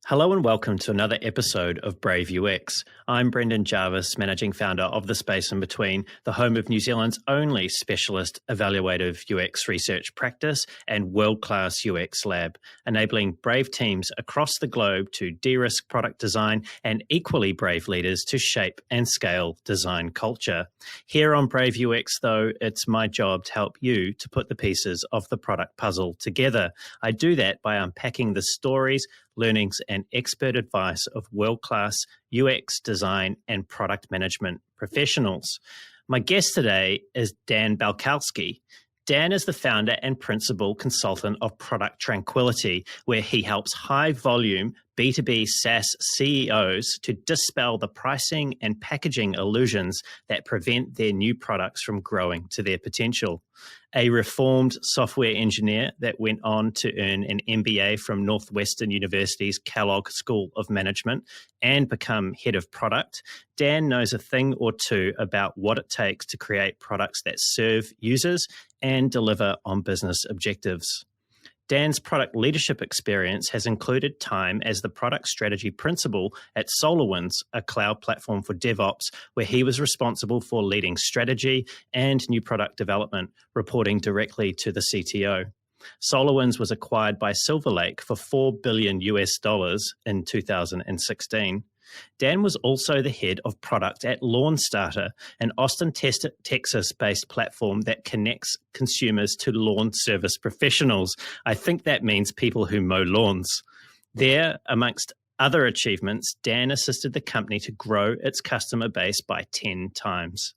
Hello and welcome to another episode of Brave UX. I'm Brendan Jarvis, managing founder of The Space in Between, the home of New Zealand's only specialist evaluative UX research practice and world-class UX lab, enabling brave teams across the globe to de-risk product design and equally brave leaders to shape and scale design culture. Here on Brave UX, though, it's my job to help you to put the pieces of the product puzzle together. I do that by unpacking the stories, learnings, and expert advice of world-class UX design and product management professionals. My guest today is Dan Balcauski. Dan is the founder and principal consultant of product Tranquility, where he helps high-volume B2B SaaS CEOs to dispel the pricing and packaging illusions that prevent their new products from growing to their potential. A reformed software engineer that went on to earn an MBA from Northwestern University's Kellogg School of Management and become head of product, Dan knows a thing or two about what it takes to create products that serve users and deliver on business objectives. Dan's product leadership experience has included time as the product strategy principal at SolarWinds, a cloud platform for DevOps, where he was responsible for leading strategy and new product development, reporting directly to the CTO. SolarWinds was acquired by Silver Lake for $4 billion in 2016. Dan was also the head of product at LawnStarter, an Austin, Texas-based platform that connects consumers to lawn service professionals. I think that means people who mow lawns. There, amongst other achievements, Dan assisted the company to grow its customer base by 10 times.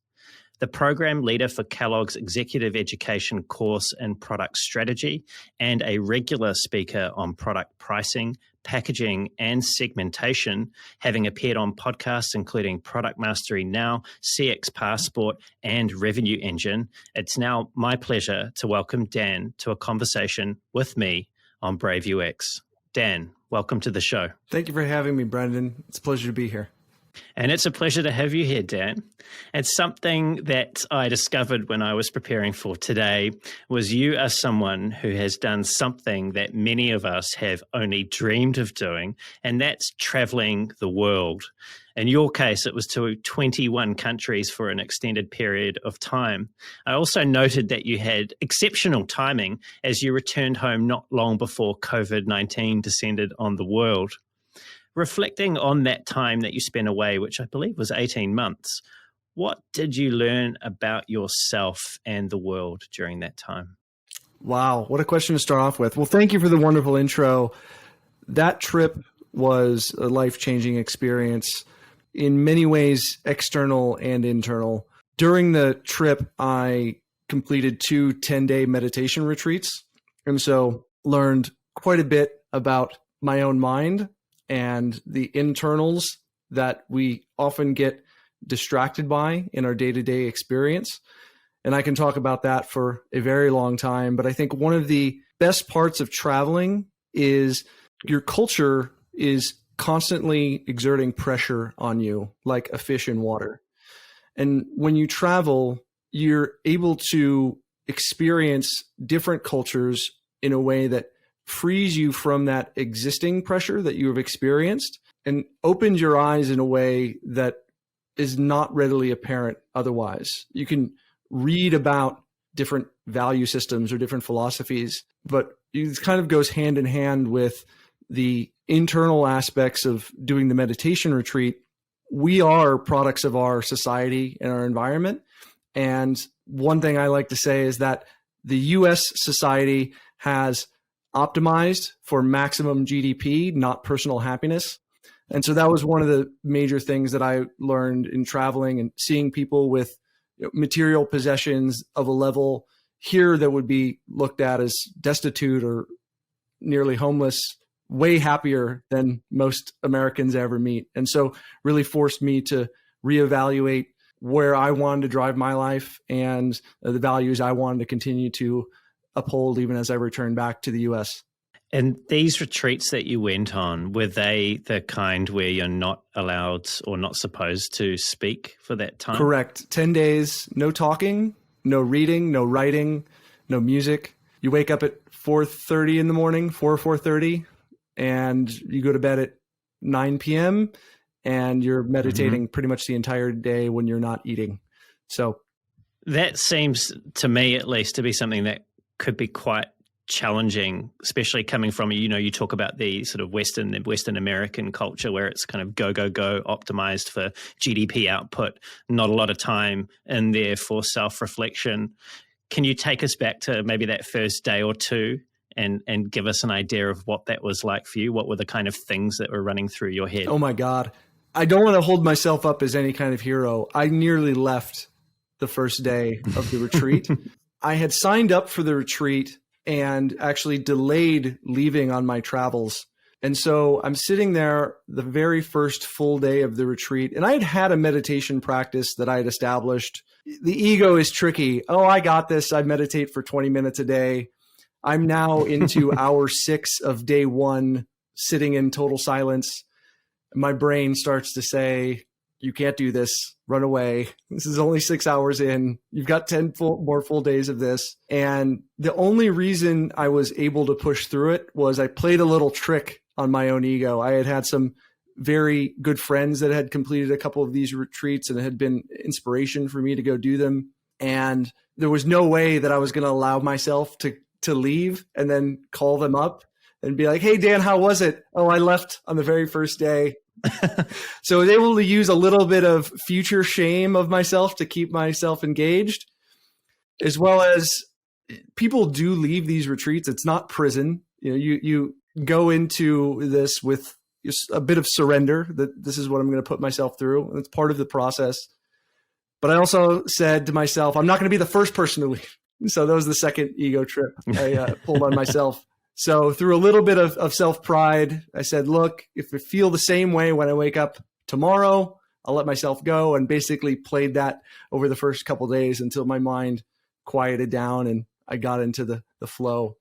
The program leader for Kellogg's executive education course in product strategy and a regular speaker on product pricing, packaging, and segmentation, having appeared on podcasts including Product Mastery Now, CX Passport, and Revenue Engine, it's now my pleasure to welcome Dan to a conversation with me on Brave UX. Dan, welcome to the show. Thank you for having me, Brendan. It's a pleasure to be here. And it's a pleasure to have you here, Dan. It's something that I discovered when I was preparing for today was you are someone who has done something that many of us have only dreamed of doing, and that's traveling the world. In your case, it was to 21 countries for an extended period of time. I also noted that you had exceptional timing as you returned home not long before COVID-19 descended on the world. Reflecting on that time that you spent away, which I believe was 18 months, what did you learn about yourself and the world during that time? Wow, what a question to start off with. Well, thank you for the wonderful intro. That trip was a life-changing experience in many ways, external and internal. During the trip, I completed 2 10-day meditation retreats, and so learned quite a bit about my own mind and the internals that we often get distracted by in our day-to-day experience. And I can talk about that for a very long time. But I think one of the best parts of traveling is your culture is constantly exerting pressure on you like a fish in water. And when you travel, you're able to experience different cultures in a way that frees you from that existing pressure that you have experienced and opens your eyes in a way that is not readily apparent otherwise. You can read about different value systems or different philosophies, but it kind of goes hand in hand with the internal aspects of doing the meditation retreat. We are products of our society and our environment. And one thing I like to say is that the US society has optimized for maximum GDP, not personal happiness. And so that was one of the major things that I learned in traveling and seeing people with material possessions of a level here that would be looked at as destitute or nearly homeless, way happier than most Americans ever meet. And so really forced me to reevaluate where I wanted to drive my life and the values I wanted to continue to uphold even as I return back to the US. And these retreats that you went on, were they the kind where you're not allowed or not supposed to speak for that time? Correct. 10 days, no talking, no reading, no writing, no music. You wake up at 4:30 in the morning, 4:30, and you go to bed at 9 p.m. and you're meditating pretty much the entire day when you're not eating. So that seems to me, at least, to be something that could be quite challenging, especially coming from, you talk about the sort of Western American culture where it's kind of go, go, go, optimized for GDP output, not a lot of time in there for self-reflection. Can you take us back to maybe that first day or two and give us an idea of what that was like for you? What were the kind of things that were running through your head? Oh my God. I don't want to hold myself up as any kind of hero. I nearly left the first day of the retreat. I had signed up for the retreat and actually delayed leaving on my travels. And so I'm sitting there the very first full day of the retreat, and I had had a meditation practice that I had established. The ego is tricky. Oh, I got this. I meditate for 20 minutes a day. I'm now into hour 6 of day 1, sitting in total silence. My brain starts to say, you can't do this. Run away. This is only 6 hours in. You've got 10 more full days of this. And the only reason I was able to push through it was I played a little trick on my own ego. I had some very good friends that had completed a couple of these retreats and it had been inspiration for me to go do them. And there was no way that I was going to allow myself to leave and then call them up and be like, hey, Dan, how was it? Oh, I left on the very first day. So I was able to use a little bit of future shame of myself to keep myself engaged, as well as people do leave these retreats. It's not prison. You go into this with just a bit of surrender that this is what I'm going to put myself through. And it's part of the process. But I also said to myself, I'm not going to be the first person to leave. So that was the second ego trip I pulled on myself. So through a little bit of self-pride, I said, look, if I feel the same way when I wake up tomorrow, I'll let myself go, and basically played that over the first couple of days until my mind quieted down and I got into the flow.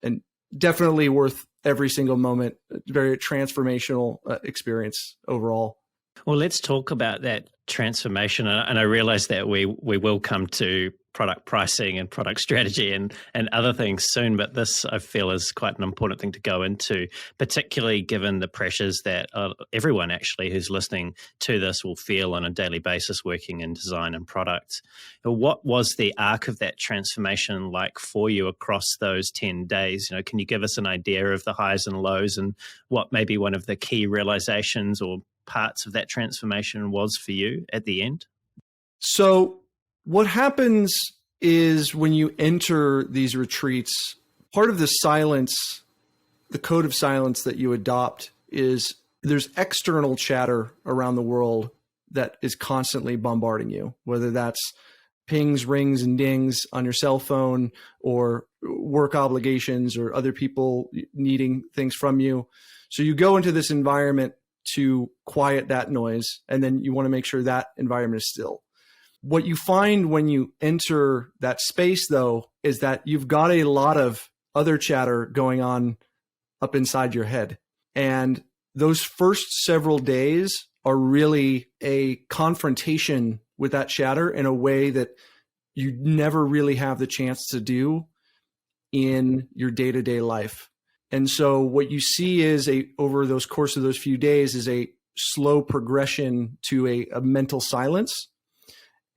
And definitely worth every single moment. Very transformational experience overall. Well, let's talk about that transformation. And I realize that we will come to product pricing and product strategy and other things soon, but this I feel is quite an important thing to go into, particularly given the pressures that everyone actually who's listening to this will feel on a daily basis working in design and product. What was the arc of that transformation like for you across those 10 days? Can you give us an idea of the highs and lows and what maybe one of the key realizations or parts of that transformation was for you at the end? So what happens is when you enter these retreats, part of the silence, the code of silence that you adopt is there's external chatter around the world that is constantly bombarding you, whether that's pings, rings, and dings on your cell phone or work obligations or other people needing things from you. So you go into this environment to quiet that noise, and then you want to make sure that environment is still. What you find when you enter that space, though, is that you've got a lot of other chatter going on up inside your head. And those first several days are really a confrontation with that chatter in a way that you never really have the chance to do in your day-to-day life. And so what you see is over those course of those few days is a slow progression to a mental silence.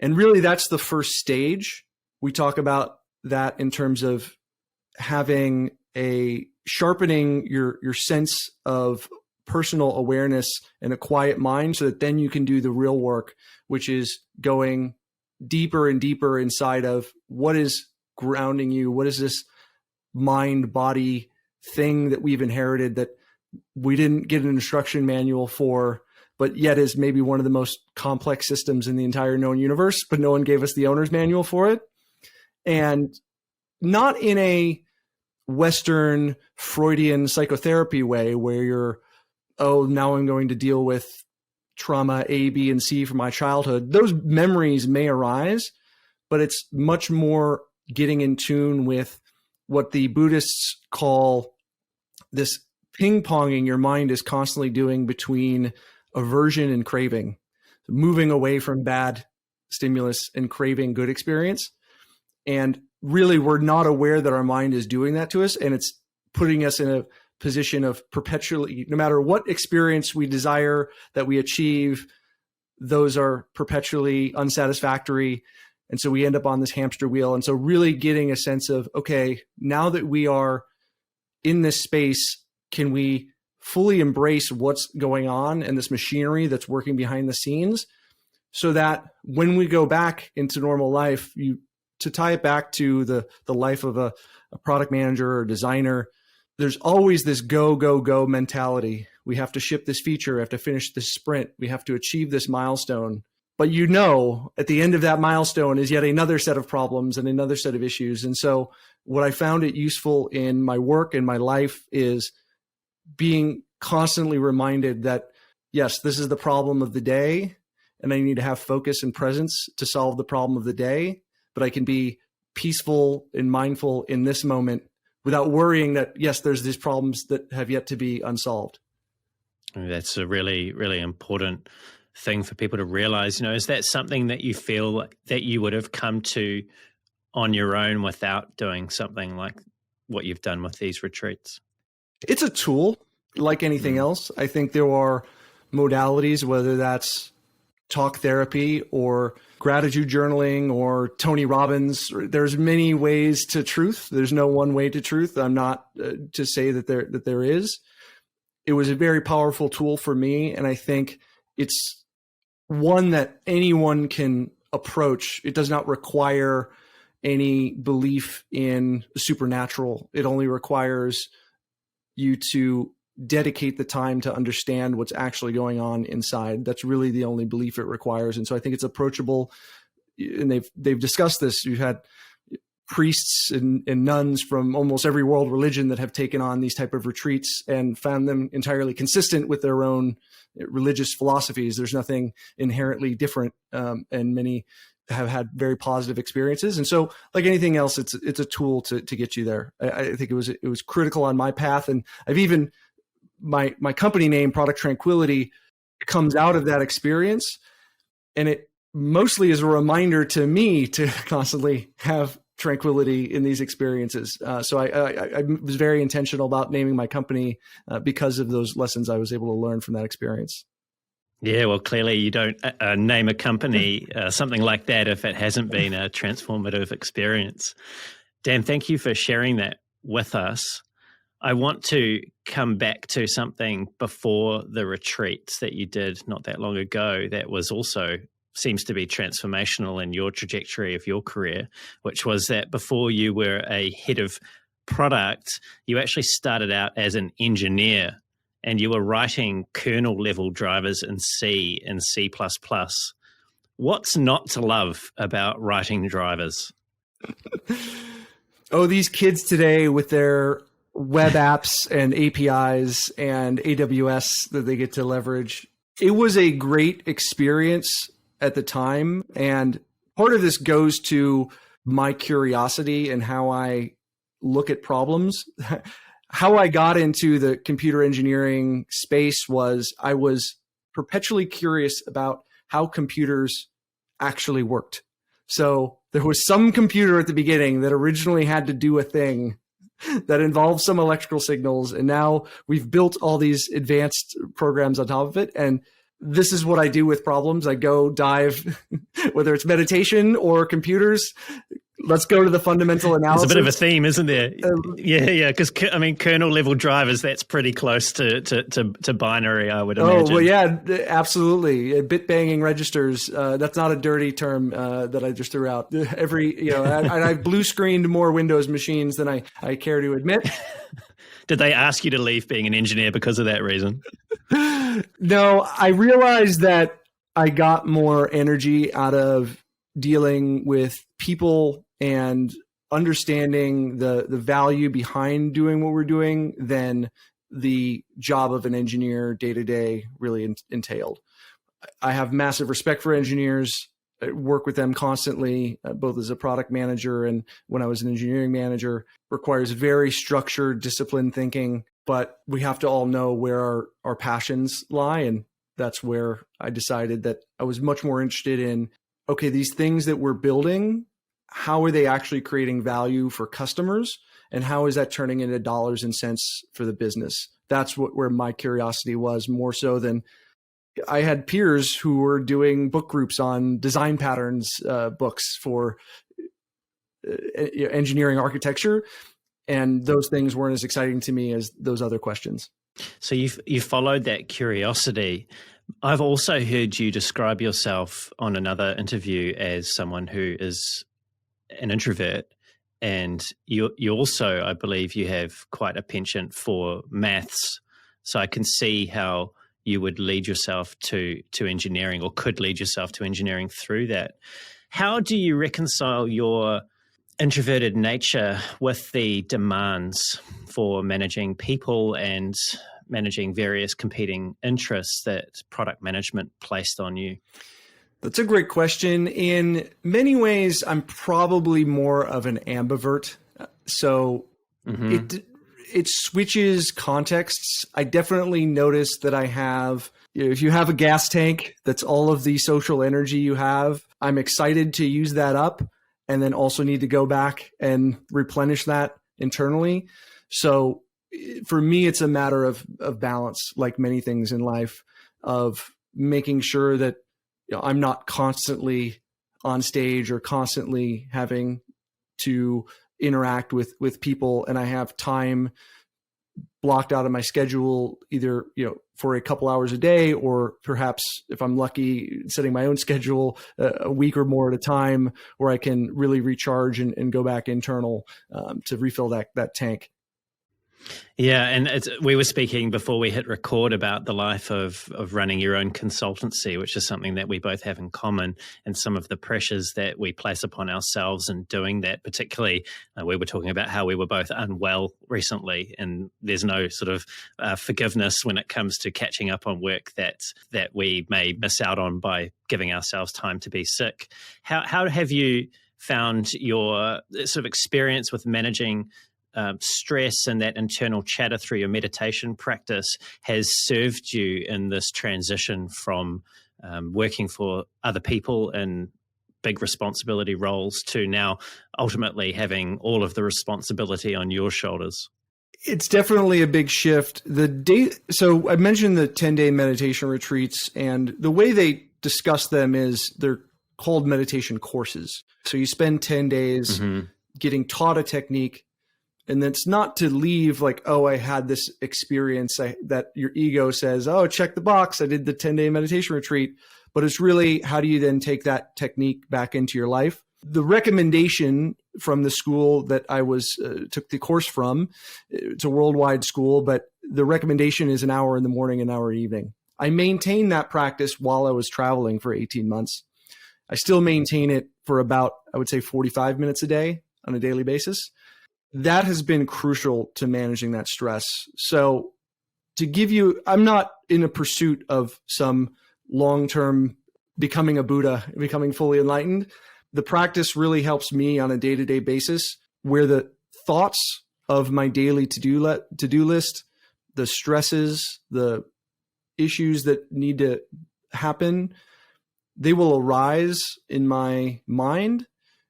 And really that's the first stage. We talk about that in terms of having sharpening your sense of personal awareness and a quiet mind so that then you can do the real work, which is going deeper and deeper inside of what is grounding you. What is this mind body thing that we've inherited that we didn't get an instruction manual for, but yet is maybe one of the most complex systems in the entire known universe, but no one gave us the owner's manual for it. And not in a Western Freudian psychotherapy way where now I'm going to deal with trauma A, B, and C from my childhood. Those memories may arise, but it's much more getting in tune with what the Buddhists call this ping-ponging your mind is constantly doing between aversion and craving, moving away from bad stimulus and craving good experience. And really, we're not aware that our mind is doing that to us, and it's putting us in a position of perpetually, no matter what experience we desire that we achieve, those are perpetually unsatisfactory. And so we end up on this hamster wheel. And so really getting a sense of, okay, now that we are in this space, can we fully embrace what's going on and this machinery that's working behind the scenes, so that when we go back into normal life, to tie it back to the life of a product manager or designer, there's always this go, go, go mentality. We have to ship this feature, we have to finish this sprint, we have to achieve this milestone. But at the end of that milestone is yet another set of problems and another set of issues. And so what I found it useful in my work and my life is being constantly reminded that, yes, this is the problem of the day, and I need to have focus and presence to solve the problem of the day, but I can be peaceful and mindful in this moment without worrying that, yes, there's these problems that have yet to be unsolved. That's a really, really important thing for people to realize. Is that something that you feel that you would have come to on your own without doing something like what you've done with these retreats? It's a tool like anything else. I think there are modalities, whether that's talk therapy or gratitude journaling or Tony Robbins. There's many ways to truth. There's no one way to truth. I'm not to say that there is. It was a very powerful tool for me, and I think it's one that anyone can approach. It does not require any belief in the supernatural. It only requires you to dedicate the time to understand what's actually going on inside. That's really the only belief it requires. And so I think it's approachable, and they've discussed this. You've had priests and nuns from almost every world religion that have taken on these type of retreats and found them entirely consistent with their own religious philosophies. There's nothing inherently different, and many have had very positive experiences. And so, like anything else, it's a tool to get you there. I think it was critical on my path, and I've even my company name, Product Tranquility, comes out of that experience, and it mostly is a reminder to me to constantly have tranquility in these experiences. So I was very intentional about naming my company because of those lessons I was able to learn from that experience. Yeah, well, clearly you don't name a company something like that if it hasn't been a transformative experience. Dan, thank you for sharing that with us. I want to come back to something before the retreats that you did not that long ago that was also seems to be transformational in your trajectory of your career, which was that before you were a head of product, you actually started out as an engineer and you were writing kernel level drivers in C and C++. What's not to love about writing drivers? Oh, these kids today with their web apps and APIs and AWS that they get to leverage. It was a great experience at the time. And part of this goes to my curiosity and how I look at problems. How I got into the computer engineering space was I was perpetually curious about how computers actually worked. So there was some computer at the beginning that originally had to do a thing that involved some electrical signals. And now we've built all these advanced programs on top of it. And this is what I do with problems. I go dive, whether it's meditation or computers. Let's go to the fundamental analysis. It's a bit of a theme, isn't there? Yeah. Because I mean, kernel level drivers, that's pretty close to binary, I would imagine. Oh, well, yeah, absolutely. Bit banging registers. That's not a dirty term that I just threw out. I've blue screened more Windows machines than I care to admit. Did they ask you to leave being an engineer because of that reason? No, I realized that I got more energy out of dealing with people and understanding the value behind doing what we're doing than the job of an engineer day to day really entailed. I have massive respect for engineers. I work with them constantly, both as a product manager and when I was an engineering manager. Requires very structured, disciplined thinking, but we have to all know where our passions lie. And that's where I decided that I was much more interested in, okay, these things that we're building, how are they actually creating value for customers? and how is that turning into dollars and cents for the business? That's where my curiosity was, more so than I had peers who were doing book groups on design patterns, books for engineering architecture. And those things weren't as exciting to me as those other questions. So you followed that curiosity. I've also heard you describe yourself on another interview as someone who is an introvert. And you also, I believe, you have quite a penchant for maths. So I can see how you would lead yourself to engineering, or could lead yourself to engineering through that. How do you reconcile your introverted nature with the demands for managing people and managing various competing interests that product management placed on you? That's a great question. In many ways, I'm probably more of an ambivert. So it switches contexts. I definitely notice that I have, if you have a gas tank, that's all of the social energy you have. I'm excited to use that up, and then also need to go back and replenish that internally. So for me, it's a matter of balance, like many things in life, of making sure that I'm not constantly on stage or constantly having to interact with people, and I have time blocked out of my schedule, either for a couple hours a day, or perhaps if I'm lucky, setting my own schedule a week or more at a time, where I can really recharge and go back internal to refill that tank. Yeah, and we were speaking before we hit record about the life of running your own consultancy, which is something that we both have in common, and some of the pressures that we place upon ourselves in doing that. Particularly, we were talking about how we were both unwell recently, and there's no sort of forgiveness when it comes to catching up on work that we may miss out on by giving ourselves time to be sick. How have you found your sort of experience with managing stress and that internal chatter through your meditation practice has served you in this transition from working for other people in big responsibility roles to now ultimately having all of the responsibility on your shoulders? It's definitely a big shift. So I mentioned the 10-day meditation retreats, and the way they discuss them is they're called meditation courses. So you spend 10 days getting taught a technique. And it's not to leave like, oh, I had this experience that your ego says, oh, check the box, I did the 10-day meditation retreat. But it's really, how do you then take that technique back into your life? The recommendation from the school that I took the course from, it's a worldwide school, but the recommendation is an hour in the morning, an hour evening. I maintained that practice while I was traveling for 18 months. I still maintain it for about, I would say, 45 minutes a day on a daily basis. That has been crucial to managing that stress. So to give you, I'm not in a pursuit of some long-term becoming a Buddha, becoming fully enlightened. The practice really helps me on a day-to-day basis, where the thoughts of my daily to-do list, the stresses, the issues that need to happen, they will arise in my mind.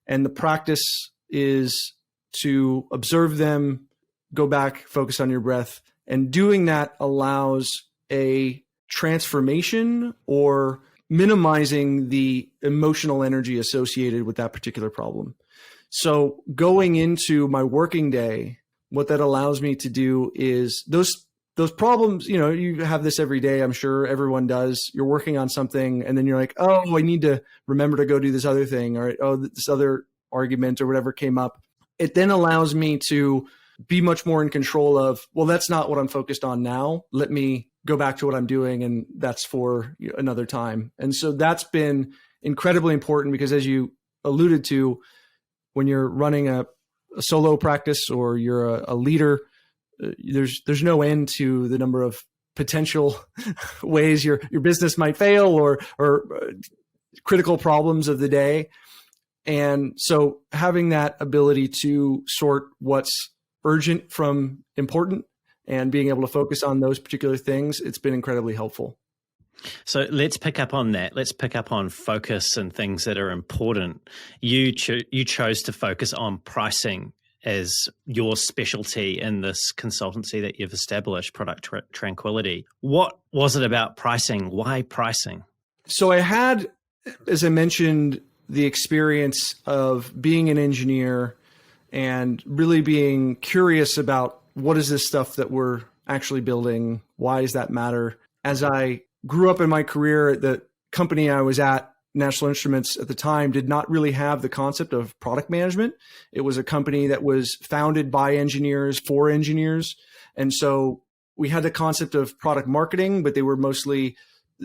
And the practice is to observe them, go back, focus on your breath. And doing that allows a transformation or minimizing the emotional energy associated with that particular problem. So going into my working day, what that allows me to do is those problems, you have this every day. I'm sure everyone does. You're working on something and then you're like, oh, I need to remember to go do this other thing, or, oh, this other argument or whatever came up. It then allows me to be much more in control of, well, that's not what I'm focused on now. Let me go back to what I'm doing, and that's for another time. And so that's been incredibly important, because as you alluded to, when you're running a solo practice or you're a leader, there's no end to the number of potential ways your business might fail or critical problems of the day. And so having that ability to sort what's urgent from important and being able to focus on those particular things, it's been incredibly helpful. So let's pick up on that. Let's pick up on focus and things that are important. You chose to focus on pricing as your specialty in this consultancy that you've established, Product Tranquility. What was it about pricing? Why pricing? So I had, as I mentioned, the experience of being an engineer and really being curious about what is this stuff that we're actually building? Why does that matter? As I grew up in my career, the company I was at, National Instruments at the time, did not really have the concept of product management. It was a company that was founded by engineers for engineers. And so we had the concept of product marketing, but they were mostly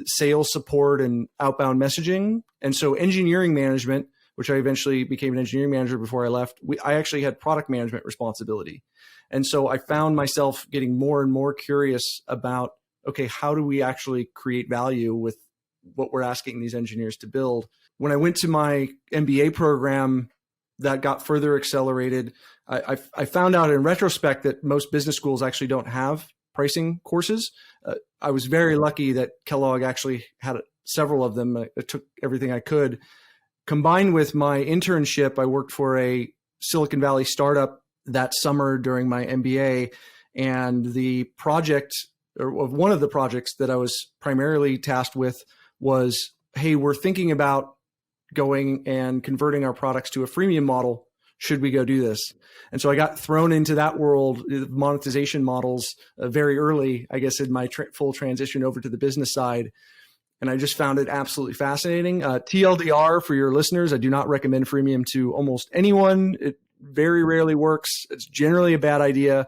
sales support and outbound messaging. And so engineering management, which I eventually became an engineering manager before I left, I actually had product management responsibility. And so I found myself getting more and more curious about, okay, how do we actually create value with what we're asking these engineers to build? When I went to my MBA program, that got further accelerated. I found out in retrospect that most business schools actually don't have pricing courses. I was very lucky that Kellogg actually had several of them. I took everything I could. Combined with my internship, I worked for a Silicon Valley startup that summer during my MBA. And the project, or one of the projects that I was primarily tasked with, was, hey, we're thinking about going and converting our products to a freemium model. Should we go do this? And so I got thrown into that world, monetization models, very early, I guess, in my full transition over to the business side. And I just found it absolutely fascinating. TLDR for your listeners, I do not recommend freemium to almost anyone. It very rarely works. It's generally a bad idea.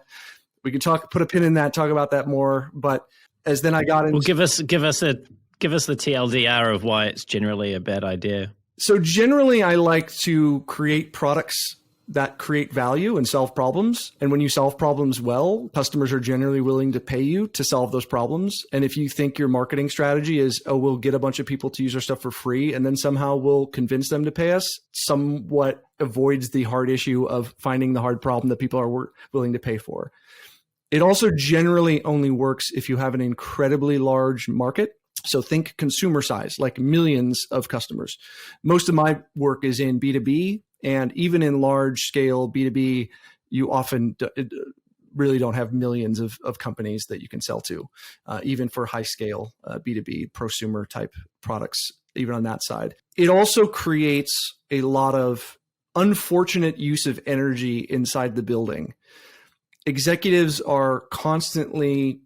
We could put a pin in that, talk about that more. But as then I got into— Well, give us the TLDR of why it's generally a bad idea. So generally, I like to create products that create value and solve problems. And when you solve problems well, customers are generally willing to pay you to solve those problems. And if you think your marketing strategy is, oh, we'll get a bunch of people to use our stuff for free, and then somehow we'll convince them to pay us, somewhat avoids the hard issue of finding the hard problem that people are willing to pay for. It also generally only works if you have an incredibly large market. So think consumer size, like millions of customers. Most of my work is in B2B, and even in large scale B2B, you often really don't have millions of companies that you can sell to, even for high scale B2B prosumer type products, even on that side. It also creates a lot of unfortunate use of energy inside the building. Executives are constantly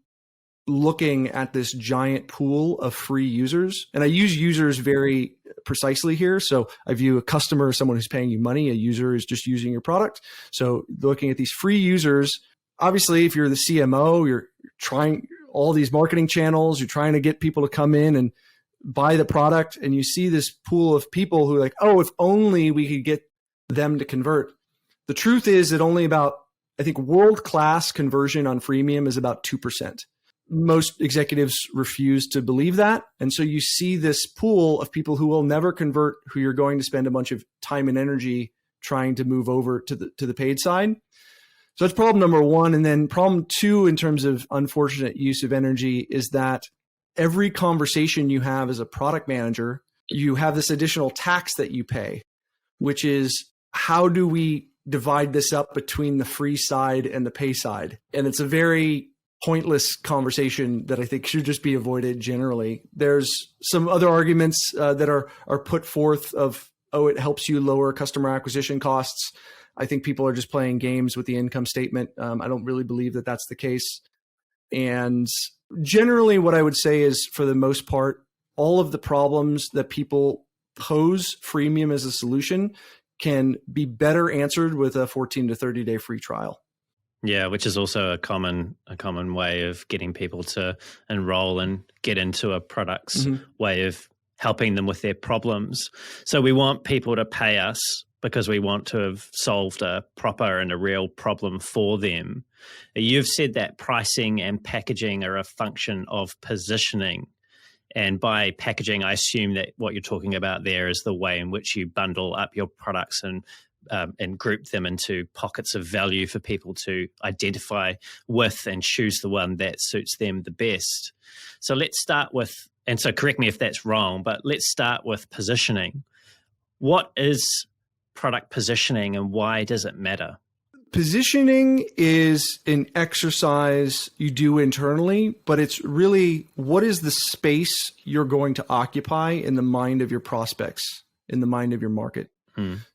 looking at this giant pool of free users. And I use users very precisely here. So I view a customer as someone who's paying you money. A user is just using your product. So looking at these free users, obviously, if you're the CMO, you're trying all these marketing channels, you're trying to get people to come in and buy the product. And you see this pool of people who are like, oh, if only we could get them to convert. The truth is that only about, I think, world-class conversion on freemium is about 2%. Most executives refuse to believe that. And so you see this pool of people who will never convert, who you're going to spend a bunch of time and energy trying to move over to the paid side. So that's problem number one. And then problem two, in terms of unfortunate use of energy, is that every conversation you have as a product manager, you have this additional tax that you pay, which is, how do we divide this up between the free side and the pay side? And it's a very pointless conversation that I think should just be avoided generally. There's some other arguments that are put forth of, oh, it helps you lower customer acquisition costs. I think people are just playing games with the income statement. I don't really believe that that's the case. And generally what I would say is, for the most part, all of the problems that people pose freemium as a solution can be better answered with a 14 to 30 day free trial. Yeah, which is also a common way of getting people to enroll and get into a product's way of helping them with their problems. So we want people to pay us because we want to have solved a proper and a real problem for them. You've said that pricing and packaging are a function of positioning. And by packaging, I assume that what you're talking about there is the way in which you bundle up your products and group them into pockets of value for people to identify with and choose the one that suits them the best. So let's start with, and so correct me if that's wrong, but let's start with positioning. What is product positioning and why does it matter? Positioning is an exercise you do internally, but it's really what is the space you're going to occupy in the mind of your prospects, in the mind of your market.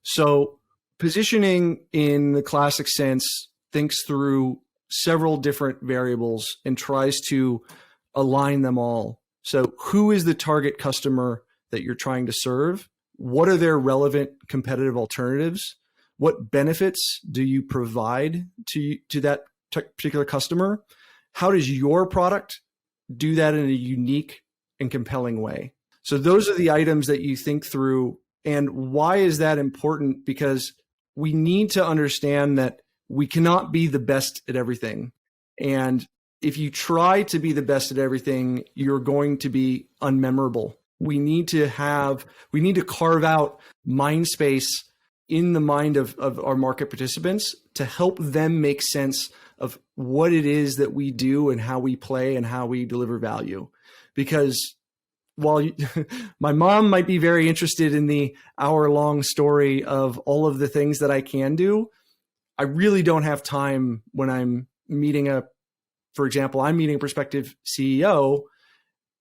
So positioning in the classic sense thinks through several different variables and tries to align them all. So who is the target customer that you're trying to serve? What are their relevant competitive alternatives? What benefits do you provide to that particular customer? How does your product do that in a unique and compelling way? So those are the items that you think through. And why is that important? Because we need to understand that we cannot be the best at everything. And if you try to be the best at everything, you're going to be unmemorable. We need to carve out mind space in the mind of our market participants to help them make sense of what it is that we do and how we play and how we deliver value. Because while my mom might be very interested in the hour-long story of all of the things that I can do, I really don't have time when I'm meeting for example, I'm meeting a prospective CEO.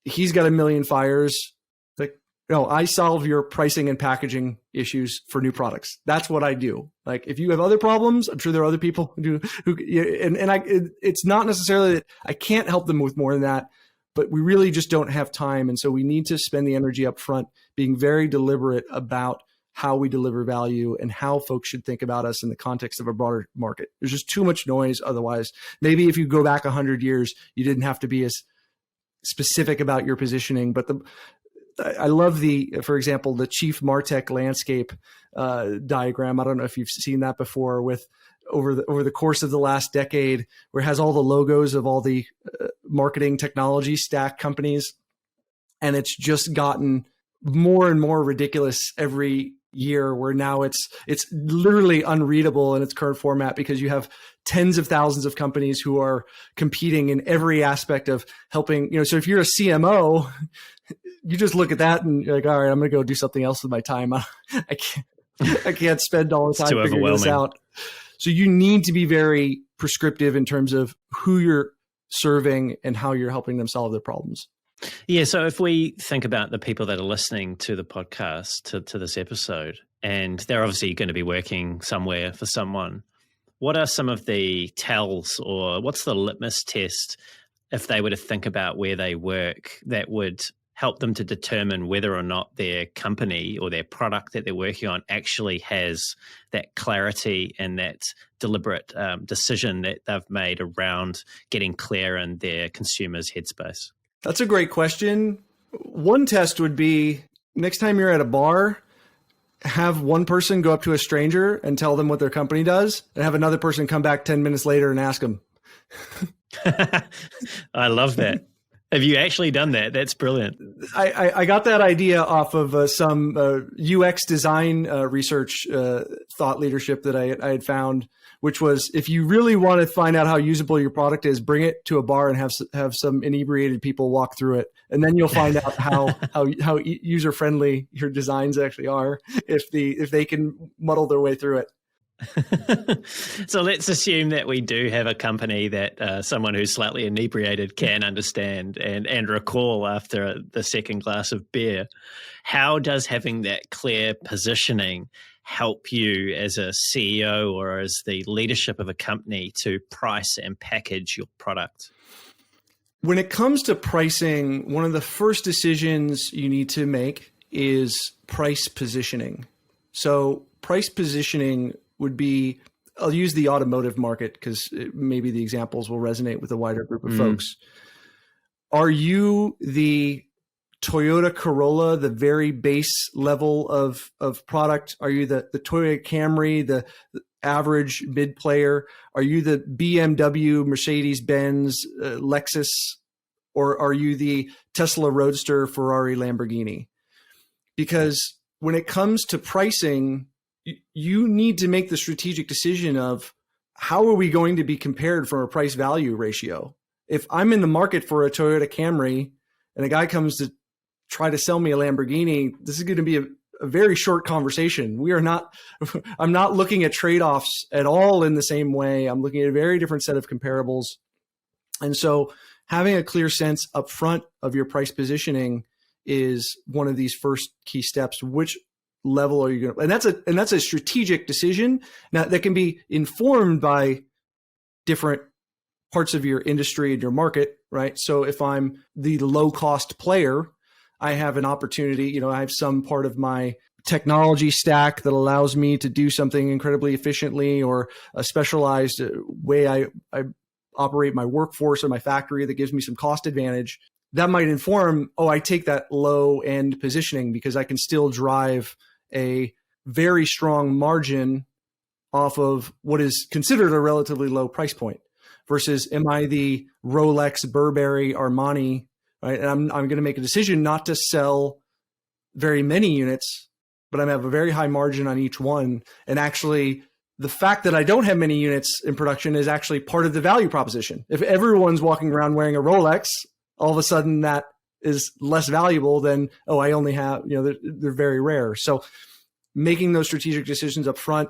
He's got a million fires. Like, no, I solve your pricing and packaging issues for new products. That's what I do. Like, if you have other problems, I'm sure there are other people who do. It's not necessarily that I can't help them with more than that, but we really just don't have time. And so we need to spend the energy up front being very deliberate about how we deliver value and how folks should think about us in the context of a broader market. There's just too much noise otherwise. Maybe if you go back 100 years, you didn't have to be as specific about your positioning. But I love for example, the Chief MarTech landscape diagram. I don't know if you've seen that before with over the course of the last decade, where it has all the logos of all the marketing technology stack companies. And it's just gotten more and more ridiculous every year, where now it's literally unreadable in its current format because you have tens of thousands of companies who are competing in every aspect of helping, so if you're a CMO, you just look at that and you're like, all right, I'm going to go do something else with my time. I can't spend all the time figuring this out. So you need to be very prescriptive in terms of who you're serving and how you're helping them solve their problems. Yeah. So if we think about the people that are listening to the podcast, to this episode, and they're obviously going to be working somewhere for someone, what are some of the tells, or what's the litmus test if they were to think about where they work that would help them to determine whether or not their company or their product that they're working on actually has that clarity and that deliberate decision that they've made around getting clear in their consumer's headspace? That's a great question. One test would be next time you're at a bar, have one person go up to a stranger and tell them what their company does, and have another person come back 10 minutes later and ask them. I love that. Have you actually done that? That's brilliant. I got that idea off of some UX design research thought leadership that I had found, which was, if you really want to find out how usable your product is, bring it to a bar and have some inebriated people walk through it. And then you'll find out how user friendly your designs actually are if they can muddle their way through it. So let's assume that we do have a company that someone who's slightly inebriated can understand and recall after the second glass of beer. How does having that clear positioning help you as a CEO or as the leadership of a company to price and package your product? When it comes to pricing, one of the first decisions you need to make is price positioning. So price positioning would be, I'll use the automotive market because maybe the examples will resonate with a wider group of folks. Are you the Toyota Corolla, the very base level of product? Are you the Toyota Camry, the average mid player? Are you the BMW, Mercedes-Benz, Lexus, or are you the Tesla Roadster, Ferrari, Lamborghini? Because when it comes to pricing, you need to make the strategic decision of how are we going to be compared from a price value ratio? If I'm in the market for a Toyota Camry and a guy comes to try to sell me a Lamborghini, this is going to be a very short conversation. I'm not looking at trade-offs at all in the same way. I'm looking at a very different set of comparables. And so having a clear sense upfront of your price positioning is one of these first key steps. Which level are you going to, and that's a strategic decision now that can be informed by different parts of your industry and your market, right? So if I'm the low cost player, I have an opportunity, I have some part of my technology stack that allows me to do something incredibly efficiently, or a specialized way I operate my workforce or my factory that gives me some cost advantage. That might inform, I take that low end positioning because I can still drive a very strong margin off of what is considered a relatively low price point, versus am I the Rolex, Burberry, Armani, right? And I'm going to make a decision not to sell very many units, but I have a very high margin on each one. And actually, the fact that I don't have many units in production is actually part of the value proposition. If everyone's walking around wearing a Rolex, all of a sudden that is less valuable than, I only have, they're very rare. So making those strategic decisions up front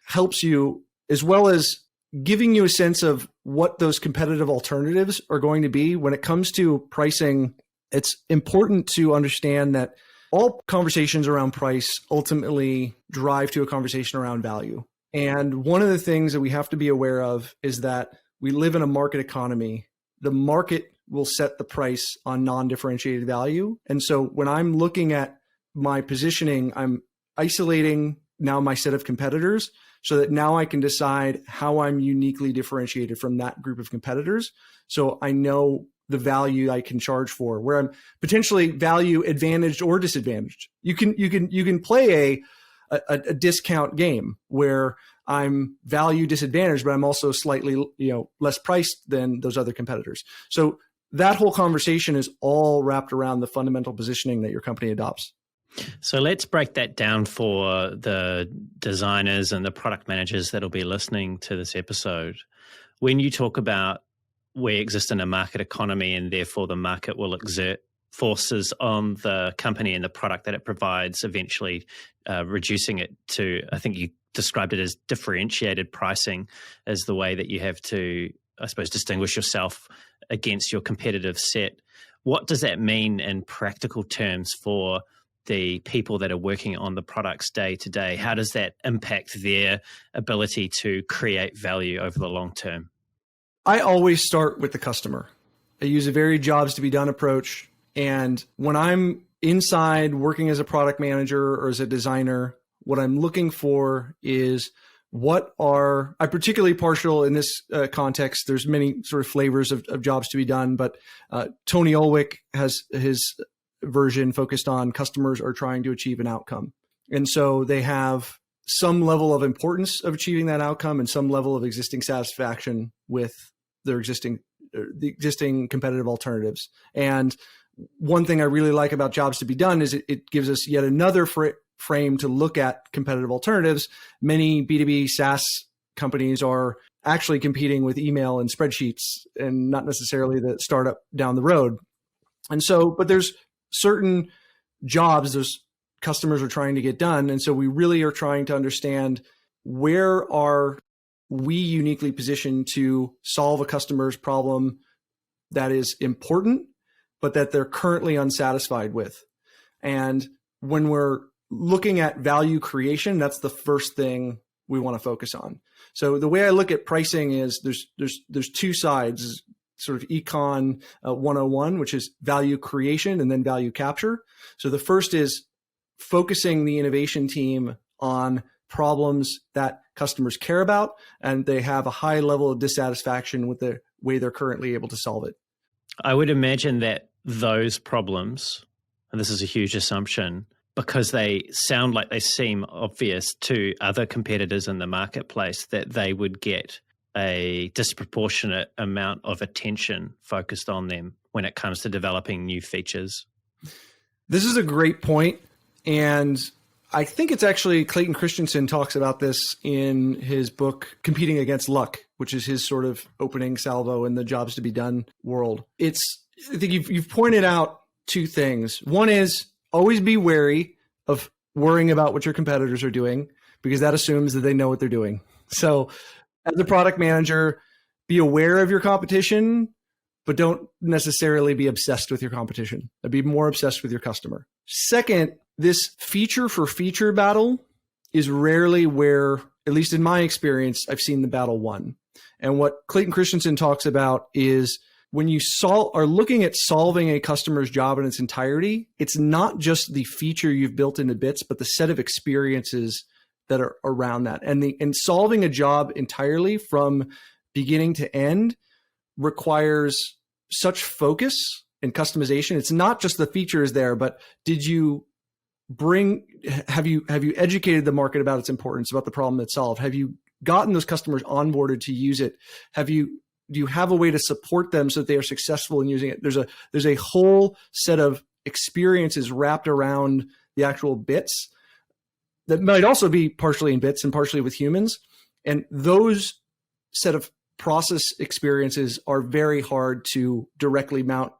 helps you, as well as giving you a sense of what those competitive alternatives are going to be. When it comes to pricing, it's important to understand that all conversations around price ultimately drive to a conversation around value. And one of the things that we have to be aware of is that we live in a market economy. The market will set the price on non-differentiated value. And so when I'm looking at my positioning, I'm isolating now my set of competitors so that now I can decide how I'm uniquely differentiated from that group of competitors. So I know the value I can charge for, where I'm potentially value advantaged or disadvantaged. You can play a discount game where I'm value disadvantaged, but I'm also slightly less priced than those other competitors. So that whole conversation is all wrapped around the fundamental positioning that your company adopts. So let's break that down for the designers and the product managers that'll be listening to this episode. When you talk about we exist in a market economy and therefore the market will exert forces on the company and the product that it provides, eventually reducing it to, I think you described it as differentiated pricing as the way that you have to, I suppose, distinguish yourself against your competitive set. What does that mean in practical terms for the people that are working on the products day to day? How does that impact their ability to create value over the long term? I always start with the customer. I use a very jobs to be done approach. And when I'm inside working as a product manager or as a designer, what I'm looking for is I'm particularly partial in this context. There's many sort of flavors of jobs to be done, but Tony Ulwick has his version focused on customers are trying to achieve an outcome. And so they have some level of importance of achieving that outcome and some level of existing satisfaction with their the existing competitive alternatives. And one thing I really like about jobs to be done is it gives us yet another frame to look at competitive alternatives. Many B2B SaaS companies are actually competing with email and spreadsheets and not necessarily the startup down the road. And so, but there's certain jobs those customers are trying to get done. And so we really are trying to understand, where are we uniquely positioned to solve a customer's problem that is important, but that they're currently unsatisfied with. And when we're looking at value creation, that's the first thing we want to focus on. So the way I look at pricing is there's two sides, sort of econ 101, which is value creation and then value capture. So the first is focusing the innovation team on problems that customers care about, and they have a high level of dissatisfaction with the way they're currently able to solve it. I would imagine that those problems, and this is a huge assumption, because they sound like they seem obvious to other competitors in the marketplace, that they would get a disproportionate amount of attention focused on them when it comes to developing new features. This is a great point. And I think it's actually Clayton Christensen talks about this in his book, Competing Against Luck, which is his sort of opening salvo in the jobs to be done world. I think you've pointed out two things. One is always be wary of worrying about what your competitors are doing, because that assumes that they know what they're doing. So as a product manager, be aware of your competition, but don't necessarily be obsessed with your competition. Be more obsessed with your customer. Second, this feature for feature battle is rarely where, at least in my experience, I've seen the battle won. And what Clayton Christensen talks about is when you are looking at solving a customer's job in its entirety, it's not just the feature you've built into bits, but the set of experiences that are around that. And solving a job entirely from beginning to end requires such focus and customization. It's not just the feature is there, but have you educated the market about its importance, about the problem that's solved? Have you gotten those customers onboarded to use it? Do you have a way to support them so that they are successful in using it? There's a whole set of experiences wrapped around the actual bits that might also be partially in bits and partially with humans. And those set of process experiences are very hard to directly mount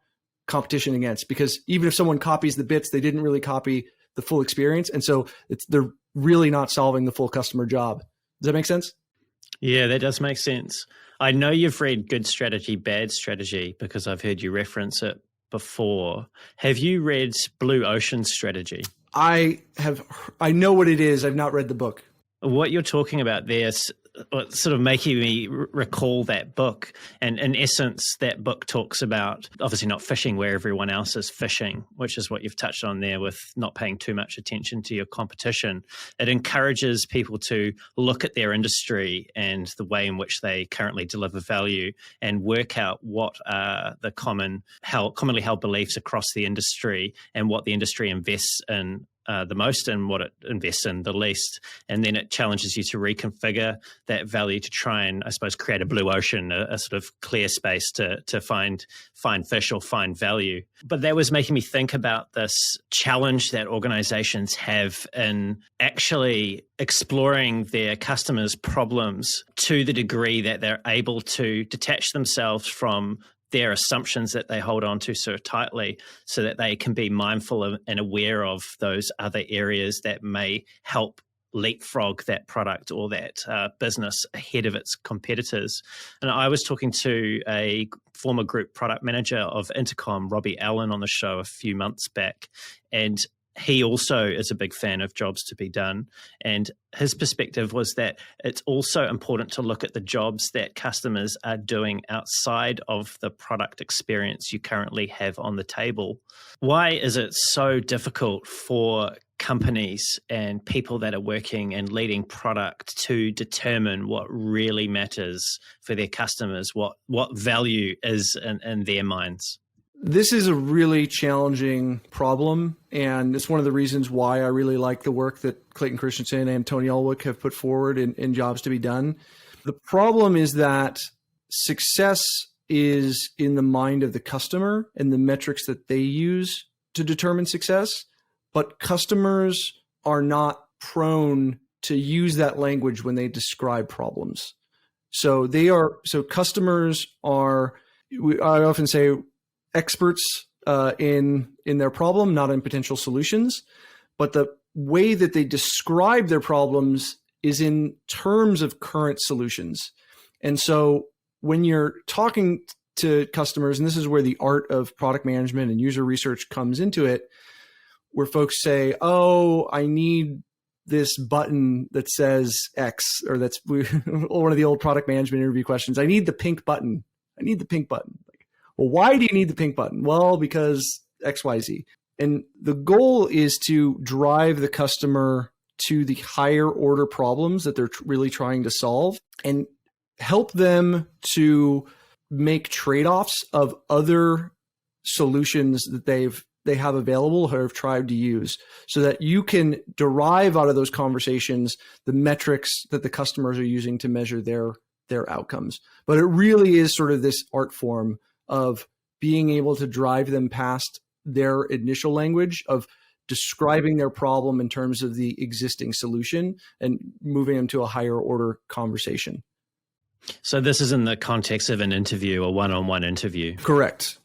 competition against, because even if someone copies the bits, they didn't really copy the full experience. And so they're really not solving the full customer job. Does that make sense? Yeah, that does make sense. I know you've read Good Strategy, Bad Strategy because I've heard you reference it before. Have you read Blue Ocean Strategy? I have. I know what it is. I've not read the book. What you're talking about there is sort of making me recall that book. And in essence, that book talks about obviously not fishing where everyone else is fishing, which is what you've touched on there with not paying too much attention to your competition. It encourages people to look at their industry and the way in which they currently deliver value and work out what are the commonly held beliefs across the industry and what the industry invests in the most and what it invests in the least. And then it challenges you to reconfigure that value to try and, I suppose, create a blue ocean, a sort of clear space to find fish or find value. But that was making me think about this challenge that organizations have in actually exploring their customers' problems to the degree that they're able to detach themselves from their assumptions that they hold on to so tightly, so that they can be mindful of and aware of those other areas that may help leapfrog that product or that business ahead of its competitors. And I was talking to a former group product manager of Intercom, Robbie Allen, on the show a few months back, and he also is a big fan of jobs to be done. And his perspective was that it's also important to look at the jobs that customers are doing outside of the product experience you currently have on the table. Why is it so difficult for companies and people that are working and leading product to determine what really matters for their customers, what value is in their minds? This is a really challenging problem, and it's one of the reasons why I really like the work that Clayton Christensen and Tony Ulwick have put forward in Jobs to be Done. The problem is that success is in the mind of the customer and the metrics that they use to determine success, but customers are not prone to use that language when they describe problems. So customers are, I often say, experts in their problem, not in potential solutions, but the way that they describe their problems is in terms of current solutions. And so when you're talking to customers, and this is where the art of product management and user research comes into it, where folks say, oh, I need this button that says X, or that's one of the old product management interview questions. I need the pink button. I need the pink button. Well, why do you need the pink button? Well, because X, Y, Z. And the goal is to drive the customer to the higher order problems that they're really trying to solve and help them to make trade-offs of other solutions that they have available or have tried to use, so that you can derive out of those conversations the metrics that the customers are using to measure their outcomes. But it really is sort of this art form of being able to drive them past their initial language of describing their problem in terms of the existing solution and moving them to a higher order conversation. So this is in the context of an interview, a one-on-one interview. Correct.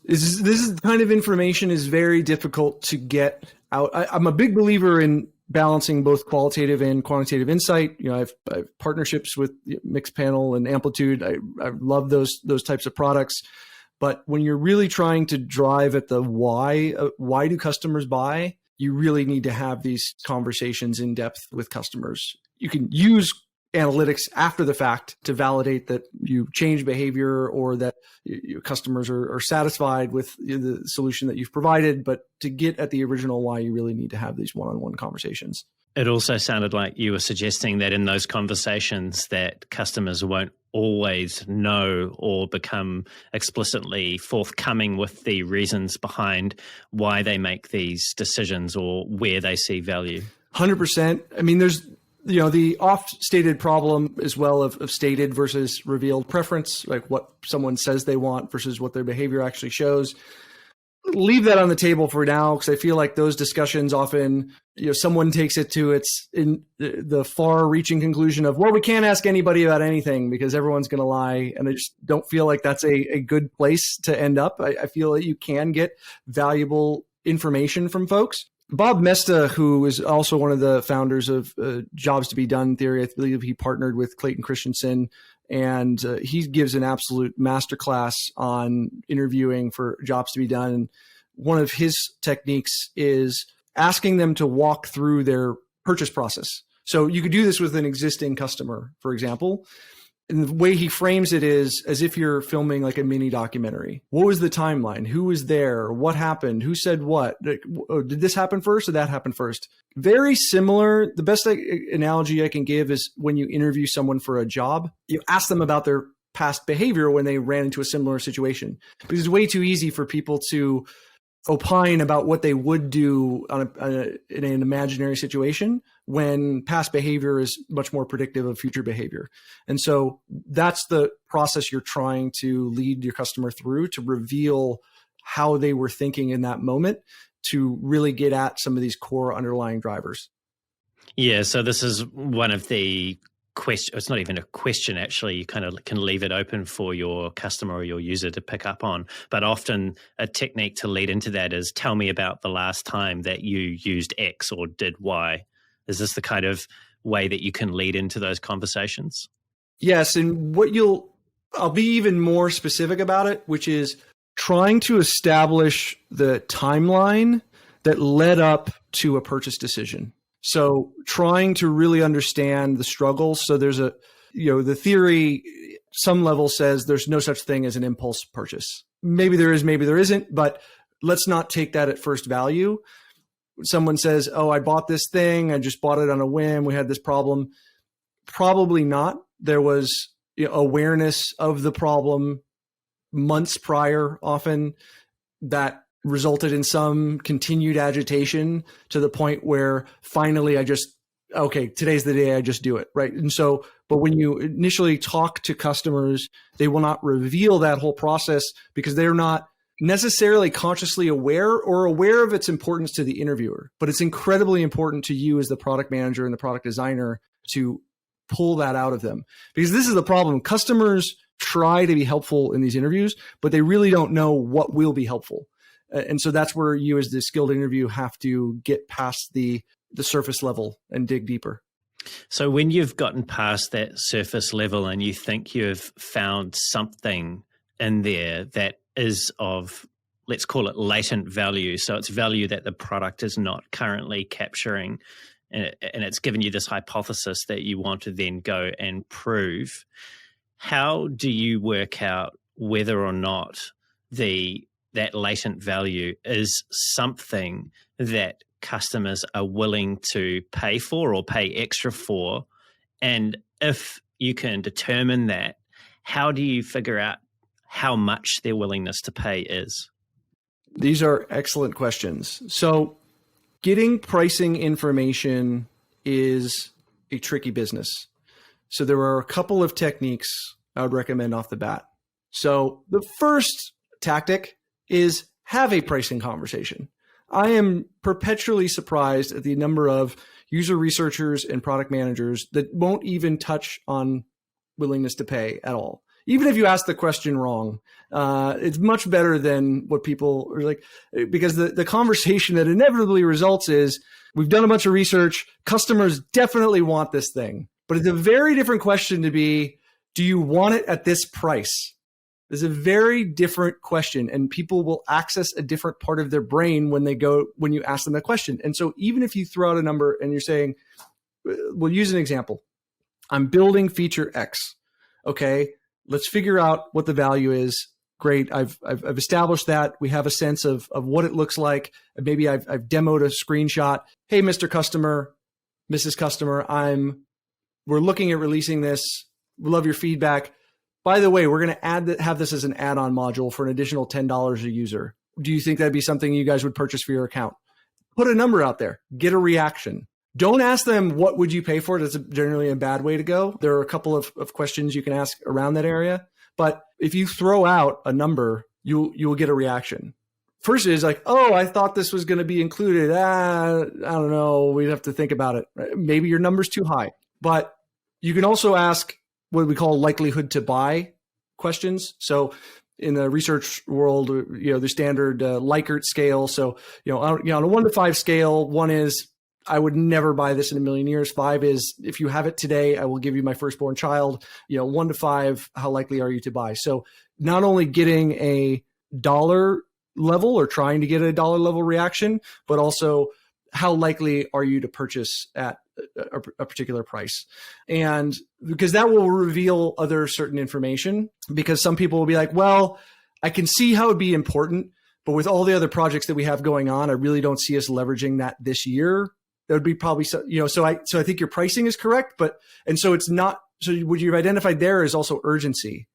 This kind of information is very difficult to get out. I'm a big believer in balancing both qualitative and quantitative insight. I have partnerships with Mixpanel and Amplitude. I love those types of products. But when you're really trying to drive at the why do customers buy, you really need to have these conversations in depth with customers. You can use analytics after the fact to validate that you change behavior or that your customers are satisfied with the solution that you've provided. But to get at the original why, you really need to have these one-on-one conversations. It also sounded like you were suggesting that in those conversations that customers won't always know or become explicitly forthcoming with the reasons behind why they make these decisions or where they see value. 100%. I mean, there's the oft-stated problem as well of stated versus revealed preference, like what someone says they want versus what their behavior actually shows. Leave that on the table for now, because I feel like those discussions often, someone takes it to its in the far-reaching conclusion of, well, we can't ask anybody about anything because everyone's going to lie. And I just don't feel like that's a good place to end up. I feel that you can get valuable information from folks. Bob Mesta, who is also one of the founders of Jobs to be Done theory, I believe he partnered with Clayton Christensen, and he gives an absolute masterclass on interviewing for jobs to be done. And one of his techniques is asking them to walk through their purchase process. So you could do this with an existing customer, for example. And the way he frames it is as if you're filming like a mini documentary. What was the timeline? Who was there? What happened? Who said what? Did this happen first or that happen first? Very similar. The best analogy I can give is when you interview someone for a job, you ask them about their past behavior when they ran into a similar situation. Because it's way too easy for people to opine about what they would do in an imaginary situation when past behavior is much more predictive of future behavior. And so that's the process you're trying to lead your customer through, to reveal how they were thinking in that moment, to really get at some of these core underlying drivers. Yeah, so this is one of the question. It's not even a question, actually. You kind of can leave it open for your customer or your user to pick up on. But often a technique to lead into that is, tell me about the last time that you used X or did Y. Is this the kind of way that you can lead into those conversations? Yes. And I'll be even more specific about it, which is trying to establish the timeline that led up to a purchase decision. So trying to really understand the struggles. So there's the theory, some level says there's no such thing as an impulse purchase. Maybe there is, maybe there isn't, but let's not take that at first value. Someone says, oh, I bought this thing. I just bought it on a whim. We had this problem. Probably not. There was awareness of the problem months prior, often, that resulted in some continued agitation to the point where finally today's the day I just do it, right? And so, but when you initially talk to customers, they will not reveal that whole process because they're not necessarily consciously aware of its importance to the interviewer. But it's incredibly important to you as the product manager and the product designer to pull that out of them. Because this is the problem. Customers try to be helpful in these interviews, but they really don't know what will be helpful. And so that's where you as the skilled interview have to get past the surface level and dig deeper. So when you've gotten past that surface level and you think you've found something in there that is of, let's call it latent value. So it's value that the product is not currently capturing. And it's given you this hypothesis that you want to then go and prove. How do you work out whether or not that latent value is something that customers are willing to pay for or pay extra for? And if you can determine that, how do you figure out how much their willingness to pay is? These are excellent questions. So getting pricing information is a tricky business. So there are a couple of techniques I would recommend off the bat. So the first tactic is have a pricing conversation. I am perpetually surprised at the number of user researchers and product managers that won't even touch on willingness to pay at all. even if you ask the question wrong. It's much better than what people are like, because the conversation that inevitably results is, we've done a bunch of research. Customers definitely want this thing, but it's a very different question to be, do you want it at this price? It's a very different question, and people will access a different part of their brain when you ask them that question. And so even if you throw out a number and you're saying, we'll use an example. I'm building feature X. Okay, let's figure out what the value is. Great. I've established that. We have a sense of what it looks like. Maybe I've demoed a screenshot. Hey, Mr. Customer, Mrs. Customer, we're looking at releasing this. We love your feedback. By the way, we're going to have this as an add-on module for an additional $10 a user. Do you think that'd be something you guys would purchase for your account? Put a number out there. Get a reaction. Don't ask them, what would you pay for it? That's generally a bad way to go. There are a couple of questions you can ask around that area. But if you throw out a number, you will get a reaction. First is like, oh, I thought this was going to be included. I don't know. We'd have to think about it. Maybe your number's too high. But you can also ask what we call likelihood to buy questions. So in the research world, the standard Likert scale. So, on a 1 to 5 scale, 1 is, I would never buy this in a million years. 5 is, if you have it today, I will give you my firstborn child. 1 to 5, how likely are you to buy? So not only getting a dollar level or trying to get a dollar level reaction, but also how likely are you to purchase at a particular price? And because that will reveal other certain information, because some people will be like, well, I can see how it'd be important, but with all the other projects that we have going on, I really don't see us leveraging that this year. That would be probably, so I think your pricing is correct, so it's not, so what you've identified there is also urgency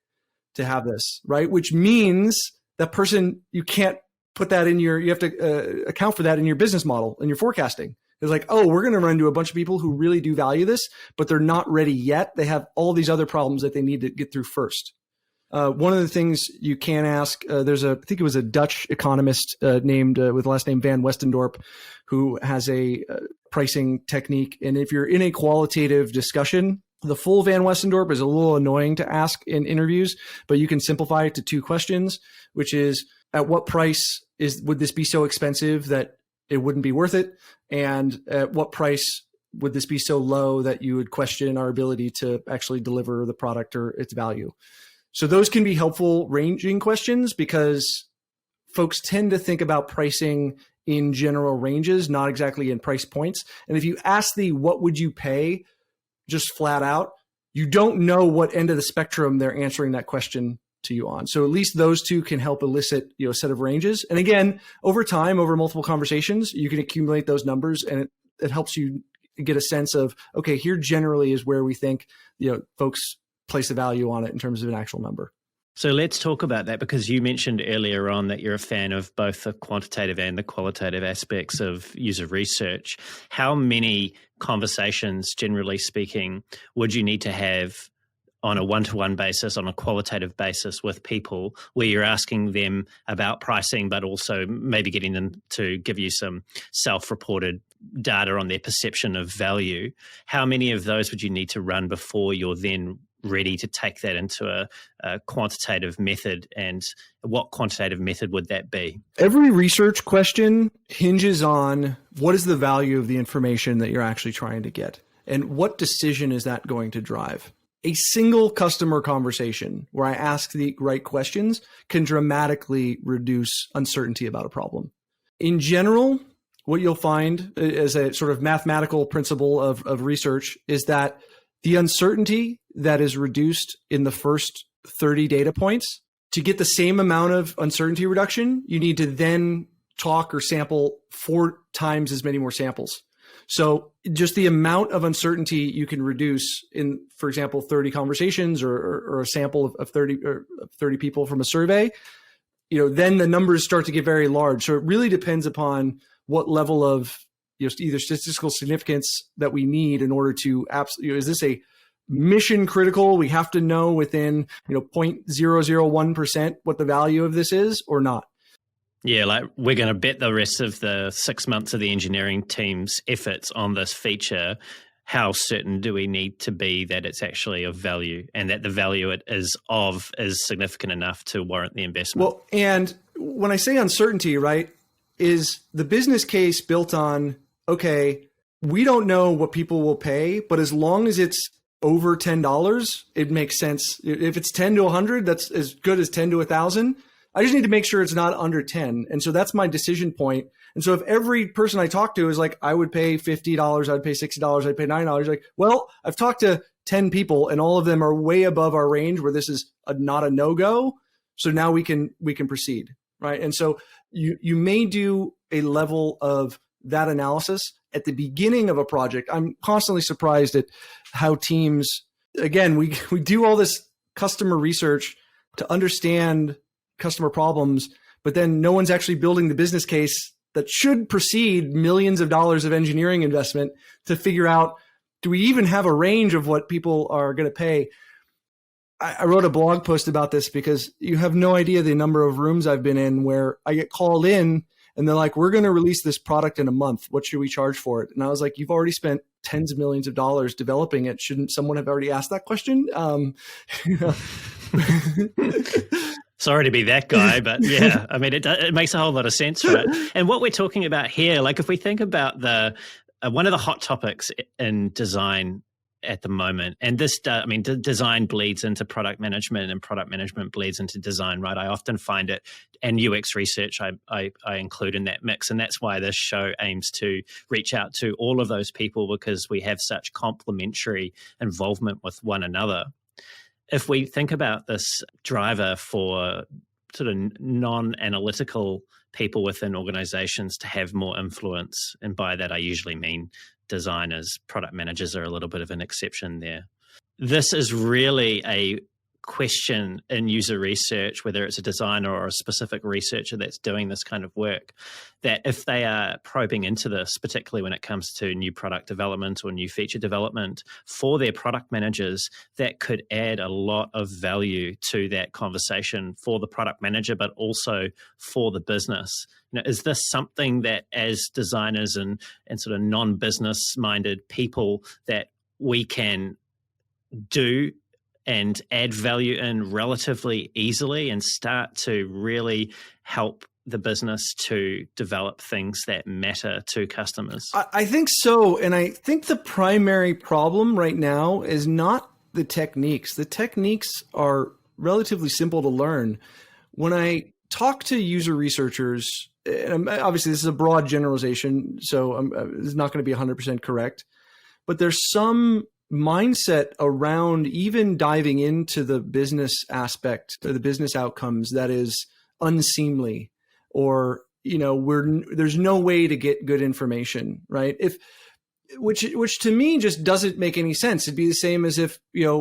to have this, right? Which means that person, you can't put that in you have to account for that in your business model, in your forecasting. It's like, oh, we're going to run into a bunch of people who really do value this, but they're not ready yet. They have all these other problems that they need to get through first. One of the things you can ask, I think it was a Dutch economist named with the last name Van Westendorp, who has a pricing technique. And if you're in a qualitative discussion, the full Van Westendorp is a little annoying to ask in interviews, but you can simplify it to 2 questions, which is, at what price would this be so expensive that it wouldn't be worth it? And at what price would this be so low that you would question our ability to actually deliver the product or its value? So those can be helpful ranging questions, because folks tend to think about pricing in general ranges, not exactly in price points. And if you ask what would you pay, just flat out, you don't know what end of the spectrum they're answering that question to you on. So at least those 2 can help elicit a set of ranges. And again, over time, over multiple conversations, you can accumulate those numbers, and it helps you get a sense of, okay, here generally is where we think folks place a value on it in terms of an actual number. So let's talk about that, because you mentioned earlier on that you're a fan of both the quantitative and the qualitative aspects of user research. How many conversations, generally speaking, would you need to have on a one-to-one basis, on a qualitative basis with people, where you're asking them about pricing, but also maybe getting them to give you some self-reported data on their perception of value? How many of those would you need to run before you're then ready to take that into a quantitative method? And what quantitative method would that be? Every research question hinges on what is the value of the information that you're actually trying to get, and what decision is that going to drive. A single customer conversation where I ask the right questions can dramatically reduce uncertainty about a problem. In general, what you'll find as a sort of mathematical principle of research is that the uncertainty that is reduced in the first 30 data points, to get the same amount of uncertainty reduction, you need to then talk or sample 4 times as many more samples. So just the amount of uncertainty you can reduce in, for example, 30 conversations or a sample of 30 people from a survey, then the numbers start to get very large. So it really depends upon what level of either statistical significance that we need in order to is this a mission critical? We have to know within 0.001% what the value of this is or not. Yeah, like we're going to bet the rest of the 6 months of the engineering team's efforts on this feature. how certain do we need to be that it's actually of value and that the value it is of is significant enough to warrant the investment? Well, and when I say uncertainty, right, is the business case built on, okay, we don't know what people will pay, but as long as it's over $10, it makes sense. If it's 10 to 100, that's as good as 10 to 1,000. I just need to make sure it's not under 10. And so that's my decision point. And so if every person I talk to is like, I would pay $50, I'd pay $60, I'd pay $9, like, well, I've talked to 10 people and all of them are way above our range where this is not a no-go. So now we can proceed, right? And so you may do a level of that analysis at the beginning of a project. I'm constantly surprised at how teams, again, we do all this customer research to understand customer problems, but then no one's actually building the business case that should precede millions of dollars of engineering investment to figure out, do we even have a range of what people are going to pay? I wrote a blog post about this because you have no idea the number of rooms I've been in where I get called in and they're like, we're going to release this product in a month. What should we charge for it? And I was like, you've already spent tens of millions of dollars developing it. Shouldn't someone have already asked that question? Sorry to be that guy, but yeah, I mean, it makes a whole lot of sense, right? And what we're talking about here, like if we think about one of the hot topics in design at the moment, and this, design bleeds into product management and product management bleeds into design, right? I often find it, and UX research I include in that mix. And that's why this show aims to reach out to all of those people because we have such complementary involvement with one another. If we think about this driver for sort of non-analytical people within organizations to have more influence, and by that I usually mean designers, product managers are a little bit of an exception there. This is really a question in user research, whether it's a designer or a specific researcher that's doing this kind of work, that if they are probing into this, particularly when it comes to new product development or new feature development for their product managers, that could add a lot of value to that conversation for the product manager, but also for the business. You know, is this something that as designers and sort of non-business minded people that we can do and add value in relatively easily and start to really help the business to develop things that matter to customers? I think so. And I think the primary problem right now is not the techniques. The techniques are relatively simple to learn. When I talk to user researchers, and obviously this is a broad generalization, so it's not going to be 100% correct, but there's some mindset around even diving into the business aspect or the business outcomes that is unseemly, or there's no way to get good information, right? Which to me just doesn't make any sense. It'd be the same as if,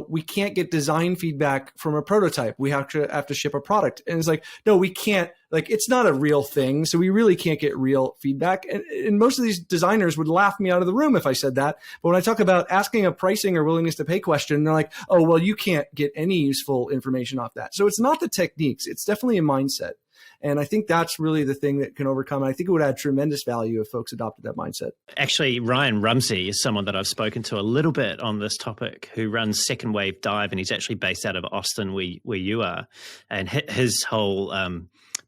we can't get design feedback from a prototype. We have to ship a product. And it's like, no, we can't, it's not a real thing. So we really can't get real feedback. And most of these designers would laugh me out of the room if I said that. But when I talk about asking a pricing or willingness to pay question, they're like, oh, well, you can't get any useful information off that. So it's not the techniques. It's definitely a mindset. And I think that's really the thing that can overcome. I think it would add tremendous value if folks adopted that mindset. Actually, Ryan Rumsey is someone that I've spoken to a little bit on this topic, who runs Second Wave Dive, and he's actually based out of Austin, where you are. And his whole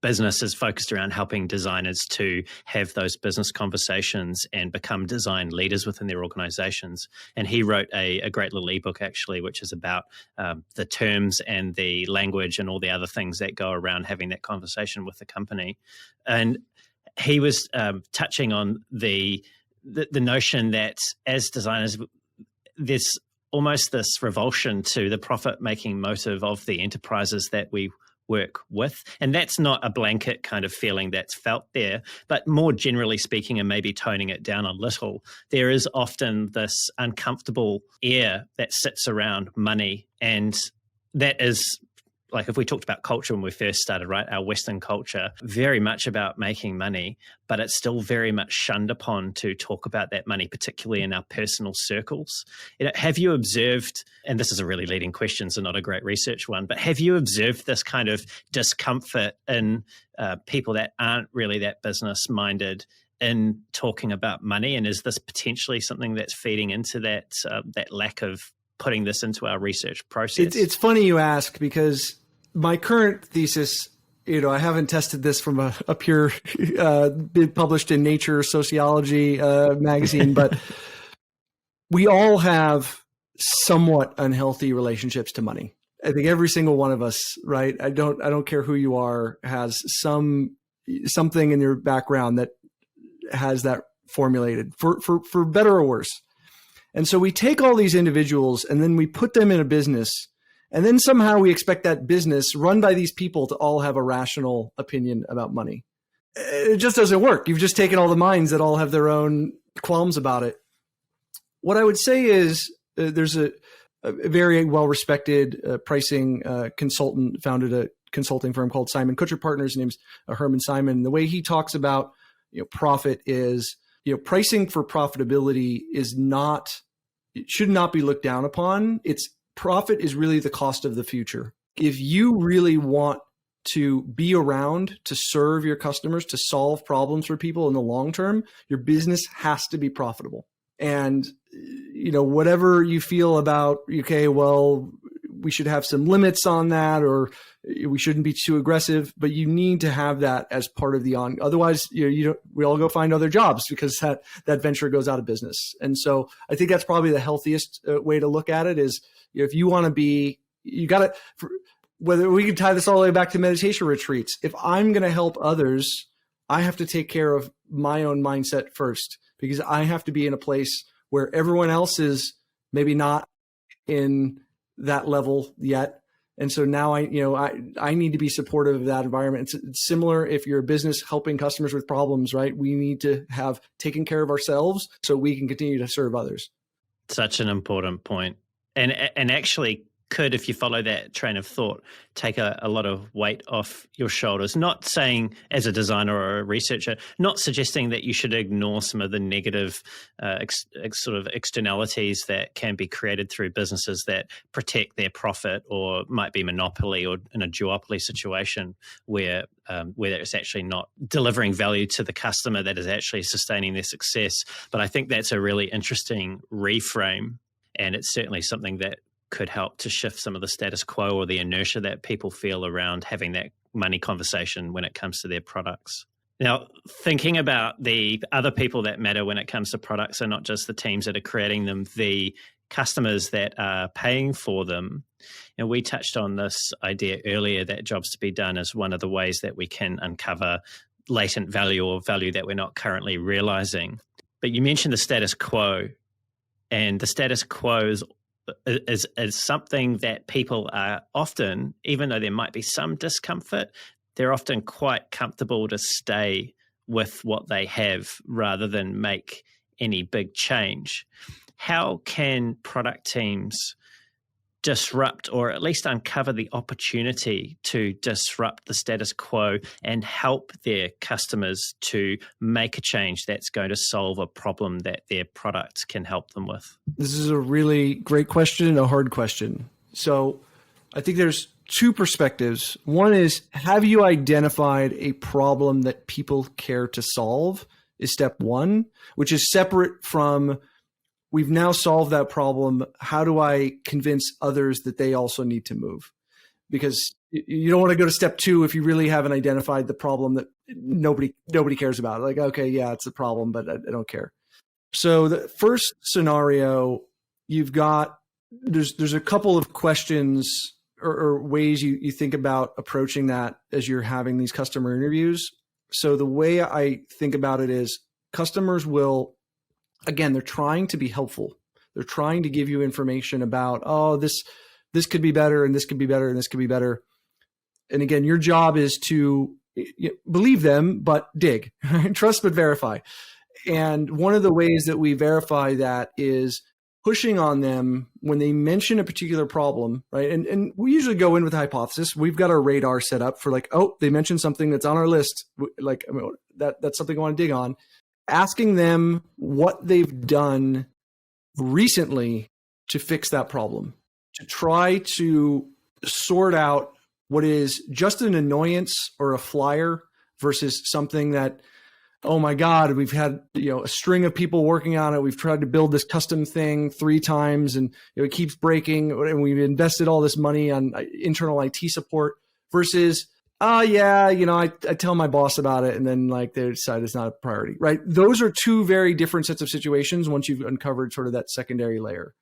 business is focused around helping designers to have those business conversations and become design leaders within their organizations. And he wrote a great little ebook, actually, which is about the terms and the language and all the other things that go around having that conversation with the company. And he was touching on the notion that as designers, there's almost this revulsion to the profit-making motive of the enterprises that we work with. And that's not a blanket kind of feeling that's felt there, but more generally speaking, and maybe toning it down a little, there is often this uncomfortable air that sits around money. And that is, like if we talked about culture when we first started, right? Our Western culture, very much about making money, but it's still very much shunned upon to talk about that money, particularly in our personal circles. Have you observed, and this is a really leading question, so not a great research one, but have you observed this kind of discomfort in people that aren't really that business minded in talking about money? And is this potentially something that's feeding into that lack of putting this into our research process? It's funny you ask, because my current thesis, I haven't tested this from a pure published in Nature Sociology magazine, but we all have somewhat unhealthy relationships to money. I think every single one of us, right? I don't care who you are, has something in your background that has that formulated for better or worse. And so we take all these individuals and then we put them in a business, and then somehow we expect that business run by these people to all have a rational opinion about money. It just doesn't work. You've just taken all the minds that all have their own qualms about it. What I would say is there's a very well-respected pricing consultant, founded a consulting firm called Simon Kucher Partners. His name's Herman Simon. The way he talks about profit is, pricing for profitability it should not be looked down upon. Profit is really the cost of the future. If you really want to be around to serve your customers, to solve problems for people in the long term, your business has to be profitable. And, whatever you feel about, okay, well, we should have some limits on that, or we shouldn't be too aggressive, but you need to have that as part of the otherwise, we all go find other jobs, because that venture goes out of business. And so I think that's probably the healthiest way to look at it is, if you want to be, you got to, whether we can tie this all the way back to meditation retreats. If I'm going to help others, I have to take care of my own mindset first, because I have to be in a place where everyone else is maybe not in that level yet. And so now I need to be supportive of that environment. It's similar if you're a business helping customers with problems, right? We need to have taken care of ourselves so we can continue to serve others. Such an important point. And actually could, if you follow that train of thought, take a lot of weight off your shoulders. Not saying, as a designer or a researcher, not suggesting that you should ignore some of the negative sort of externalities that can be created through businesses that protect their profit, or might be monopoly or in a duopoly situation where it's actually not delivering value to the customer that is actually sustaining their success. But I think that's a really interesting reframe, and it's certainly something that could help to shift some of the status quo or the inertia that people feel around having that money conversation when it comes to their products. Now, thinking about the other people that matter when it comes to products, and not just the teams that are creating them, the customers that are paying for them. And we touched on this idea earlier that jobs to be done is one of the ways that we can uncover latent value or value that we're not currently realizing. But you mentioned the status quo, and the status quo is something that people are often, even though there might be some discomfort, they're often quite comfortable to stay with what they have rather than make any big change. How can product teams disrupt, or at least uncover the opportunity to disrupt the status quo and help their customers to make a change that's going to solve a problem that their products can help them with? This is a really great question and a hard question. So I think there's two perspectives. One is, have you identified a problem that people care to solve, is step one, which is separate from, we've now solved that problem. How do I convince others that they also need to move? Because you don't want to go to step two if you really haven't identified the problem that nobody cares about. Like, okay, yeah, it's a problem, but I don't care. So the first scenario, there's a couple of questions or ways you think about approaching that as you're having these customer interviews. So the way I think about it is, customers will, again, they're trying to be helpful. They're trying to give you information about, oh, this could be better, and this could be better, and this could be better. And again, your job is to believe them, but dig, trust but verify. And one of the ways that we verify that is pushing on them when they mention a particular problem, right? And we usually go in with a hypothesis. We've got our radar set up for, like, oh, they mentioned something that's on our list. Like, I mean, that's something I want to dig on. Asking them what they've done recently to fix that problem, to try to sort out what is just an annoyance or a flyer versus something that oh my God, we've had a string of people working on it. We've tried to build this custom thing 3 times and it keeps breaking. And we've invested all this money on internal IT support versus, oh yeah, I tell my boss about it and then like they decide it's not a priority, right? Those are 2 very different sets of situations once you've uncovered sort of that secondary layer.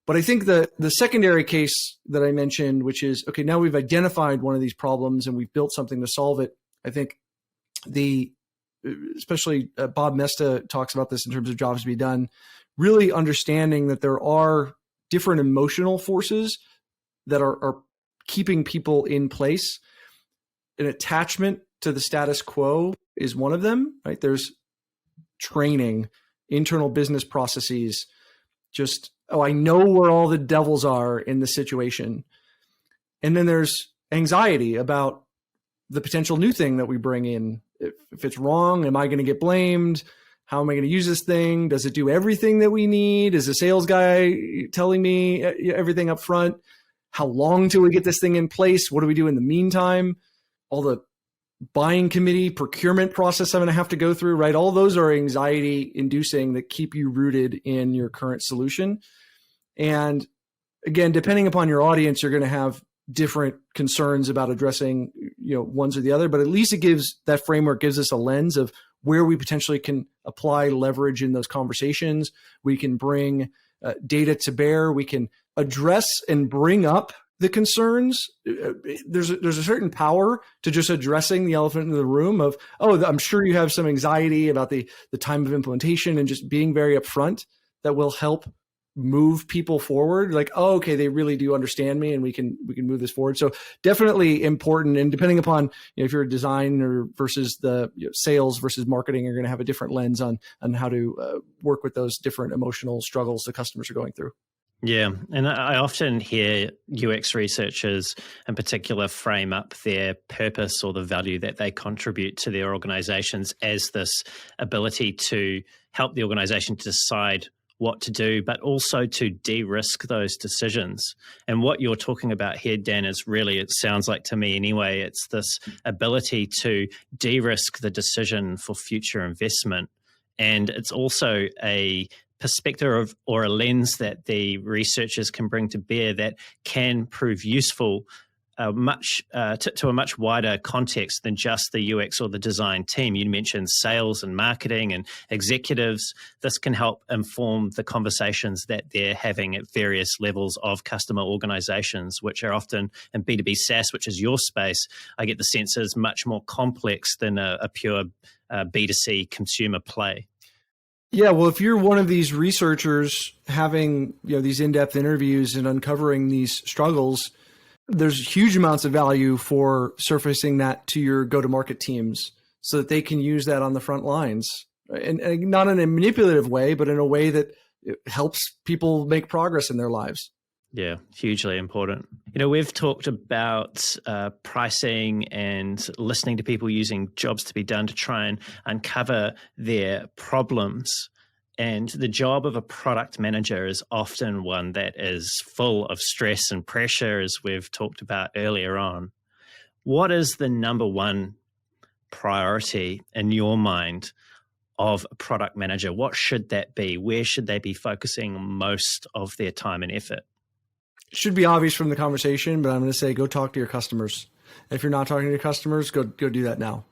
But I think the secondary case that I mentioned, which is, okay, now we've identified one of these problems and we've built something to solve it. I think especially Bob Mesta talks about this in terms of jobs to be done, really understanding that there are different emotional forces that are keeping people in place. An attachment to the status quo is one of them, right? There's training, internal business processes, just, I know where all the devils are in the situation. And then there's anxiety about the potential new thing that we bring in. If it's wrong, am I going to get blamed? How am I going to use this thing? Does it do everything that we need? Is the sales guy telling me everything up front? How long till we get this thing in place? What do we do in the meantime? All the buying committee procurement process I'm going to have to go through, right? All those are anxiety inducing that keep you rooted in your current solution. And again, depending upon your audience, you're going to have different concerns about addressing, ones or the other, but at least that framework gives us a lens of where we potentially can apply leverage in those conversations. We can bring data to bear. We can address and bring up the concerns. There's a certain power to just addressing the elephant in the room of, I'm sure you have some anxiety about the time of implementation, and just being very upfront that will help move people forward. Like, okay, they really do understand me and we can move this forward. So definitely important. And depending upon, if you're a designer versus the sales versus marketing, you're going to have a different lens on how to work with those different emotional struggles the customers are going through. Yeah, and I often hear UX researchers in particular frame up their purpose or the value that they contribute to their organizations as this ability to help the organization to decide what to do, but also to de-risk those decisions. And what you're talking about here, Dan, is really, it sounds like to me anyway, it's this ability to de-risk the decision for future investment. And it's also a perspective or a lens that the researchers can bring to bear that can prove useful to a much wider context than just the UX or the design team. You mentioned sales and marketing and executives. This can help inform the conversations that they're having at various levels of customer organizations, which are often in B2B SaaS, which is your space. I get the sense is much more complex than a pure B2C consumer play. Yeah, well, if you're one of these researchers having these in-depth interviews and uncovering these struggles, there's huge amounts of value for surfacing that to your go-to-market teams so that they can use that on the front lines, and not in a manipulative way, but in a way that helps people make progress in their lives. Yeah, hugely important. We've talked about pricing and listening to people using jobs to be done to try and uncover their problems. And the job of a product manager is often one that is full of stress and pressure, as we've talked about earlier on. What is the number one priority in your mind of a product manager? What should that be? Where should they be focusing most of their time and effort? It should be obvious from the conversation, but I'm going to say, go talk to your customers. If you're not talking to your customers, go do that now.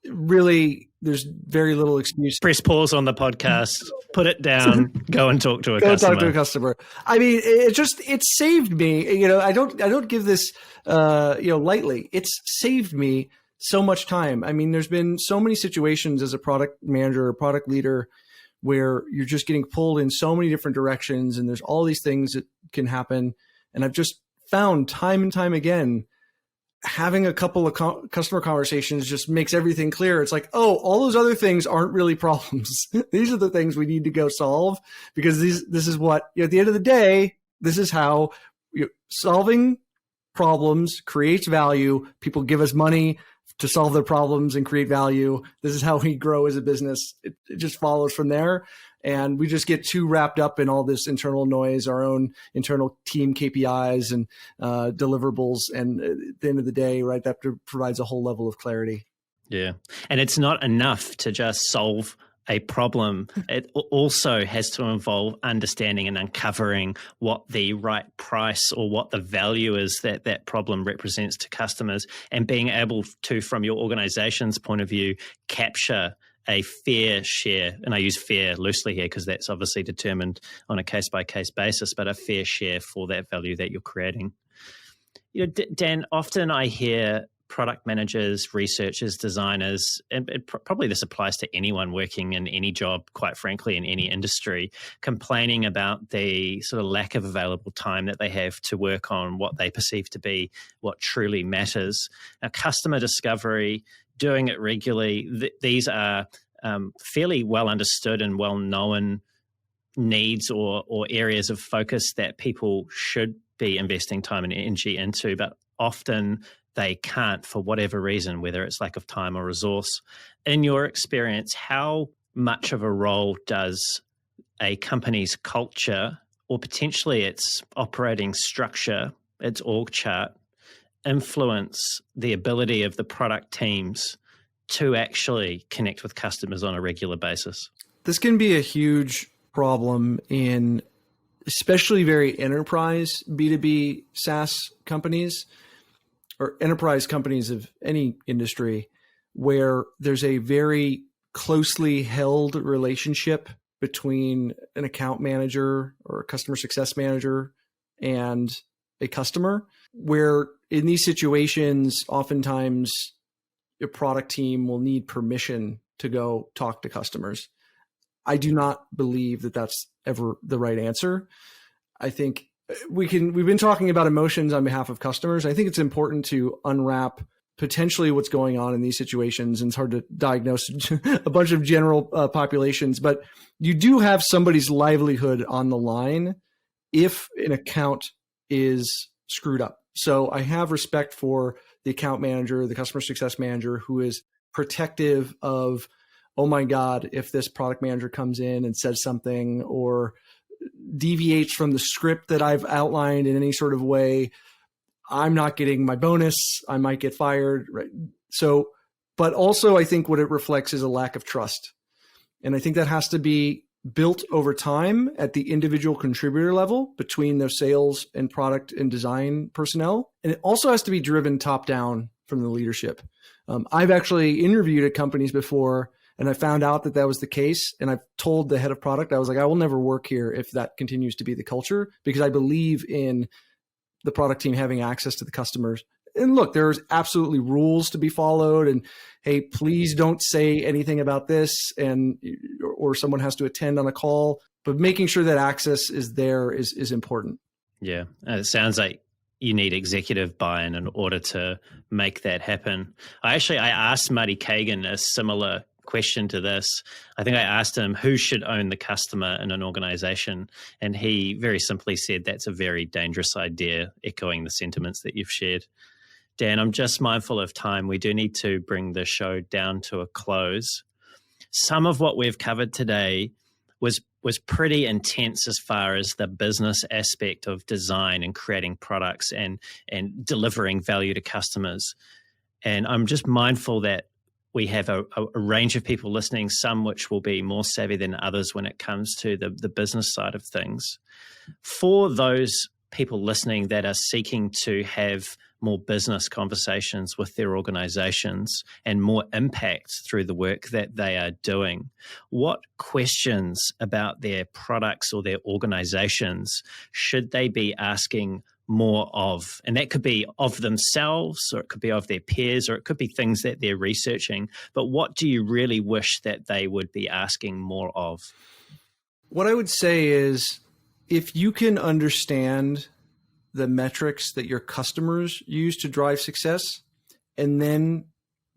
Really, there's very little excuse. Press pause on the podcast, put it down, go and talk to a customer. Go talk to a customer. I mean, it saved me. I don't give this lightly. It's saved me so much time. I mean, there's been so many situations as a product manager or product leader where you're just getting pulled in so many different directions, and there's all these things that can happen. And I've just found time and time again, having a couple of customer conversations just makes everything clear. It's like, all those other things aren't really problems. These are the things we need to go solve, because this is what, at the end of the day, this is how solving problems creates value. People give us money to solve their problems and create value. This is how we grow as a business. It just follows from there. And we just get too wrapped up in all this internal noise, our own internal team KPIs and deliverables. And at the end of the day, right, that provides a whole level of clarity. Yeah. And it's not enough to just solve a problem. It also has to involve understanding and uncovering what the right price or what the value is that that problem represents to customers, and being able to, from your organization's point of view, capture a fair share. And I use fair loosely here because that's obviously determined on a case-by-case basis, but a fair share for that value that you're creating. You know, Dan, often I hear product managers, researchers, designers, and probably this applies to anyone working in any job, quite frankly, in any industry, complaining about the sort of lack of available time that they have to work on what they perceive to be what truly matters. Now, customer discovery, doing it regularly, these are fairly well understood and well known needs or areas of focus that people should be investing time and energy into, but often they can't for whatever reason, whether it's lack of time or resource. In your experience, how much of a role does a company's culture or potentially its operating structure, its org chart, influence the ability of the product teams to actually connect with customers on a regular basis? This can be a huge problem in especially very enterprise B2B SaaS companies or enterprise companies of any industry, where there's a very closely held relationship between an account manager or a customer success manager and a customer, where in these situations, oftentimes a product team will need permission to go talk to customers. I do not believe that that's ever the right answer. I think we've been talking about emotions on behalf of customers. I think it's important to unwrap potentially what's going on in these situations. And it's hard to diagnose a bunch of general populations, but you do have somebody's livelihood on the line if an account is screwed up. So I have respect for the account manager, the customer success manager, who is protective of, oh my God, if this product manager comes in and says something or deviates from the script that I've outlined in any sort of way, I'm not getting my bonus. I might get fired. Right. So, but also I think what it reflects is a lack of trust. And I think that has to be built over time at the individual contributor level between their sales and product and design personnel. And it also has to be driven top down from the leadership. I've actually interviewed at companies before, and I found out that that was the case. And I've told the head of product, I was like, I will never work here if that continues to be the culture, because I believe in the product team having access to the customers. And look, there's absolutely rules to be followed. And hey, please don't say anything about this, and or someone has to attend on a call. But making sure that access is there is important. Yeah, it sounds like you need executive buy-in in order to make that happen. I asked Marty Kagan a similar question to this. I think I asked him who should own the customer in an organization, and he very simply said that's a very dangerous idea, echoing the sentiments that you've shared. Dan, I'm just mindful of time. We do need to bring the show down to a close. Some of what we've covered today was pretty intense as far as the business aspect of design and creating products and delivering value to customers. And I'm just mindful that we have a range of people listening, some which will be more savvy than others when it comes to the business side of things. For those people listening that are seeking to have more business conversations with their organizations and more impact through the work that they are doing, what questions about their products or their organizations should they be asking more of? And that could be of themselves, or it could be of their peers, or it could be things that they're researching. But what do you really wish that they would be asking more of? What I would say is, if you can understand the metrics that your customers use to drive success, and then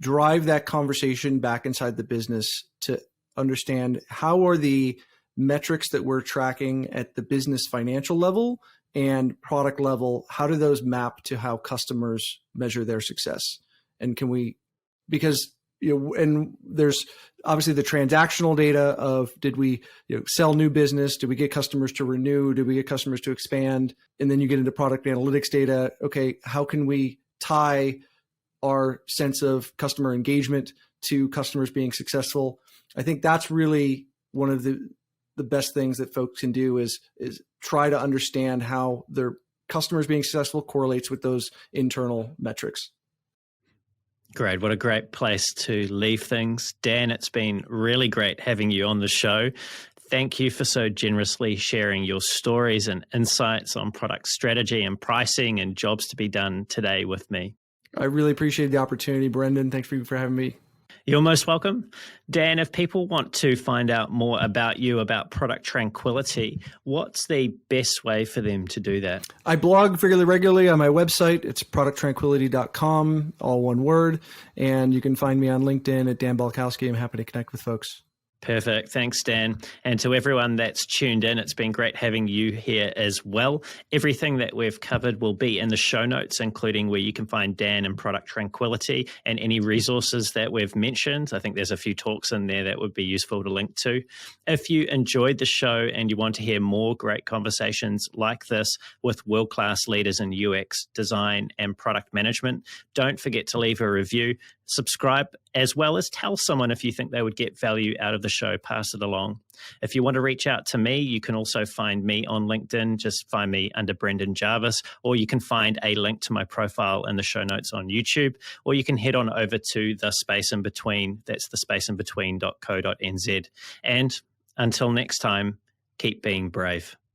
drive that conversation back inside the business to understand how are the metrics that we're tracking at the business financial level and product level, how do those map to how customers measure their success? And can we, because, and there's obviously the transactional data of, did we sell new business? Did we get customers to renew? Did we get customers to expand? And then you get into product analytics data. Okay, how can we tie our sense of customer engagement to customers being successful. I think that's really one of the best things that folks can do is try to understand how their customers being successful correlates with those internal metrics. Great. What a great place to leave things. Dan, it's been really great having you on the show. Thank you for so generously sharing your stories and insights on product strategy and pricing and jobs to be done today with me. I really appreciate the opportunity, Brendan. Thanks for having me. You're most welcome. Dan, if people want to find out more about you, about Product Tranquility, what's the best way for them to do that? I blog fairly regularly on my website. It's producttranquility.com, all one word. And you can find me on LinkedIn at Dan Balcauski. I'm happy to connect with folks. Perfect. Thanks, Dan. And to everyone that's tuned in, it's been great having you here as well. Everything that we've covered will be in the show notes, including where you can find Dan and Product Tranquility and any resources that we've mentioned. I think there's a few talks in there that would be useful to link to. If you enjoyed the show and you want to hear more great conversations like this with world-class leaders in UX, design, and product management, don't forget to leave a review, subscribe, as well as tell someone if you think they would get value out of the show, pass it along. If you want to reach out to me, you can also find me on LinkedIn. Just find me under Brendan Jarvis, or you can find a link to my profile in the show notes on YouTube, or you can head on over to The Space in Between. That's thespaceinbetween.co.nz. And until next time, keep being brave.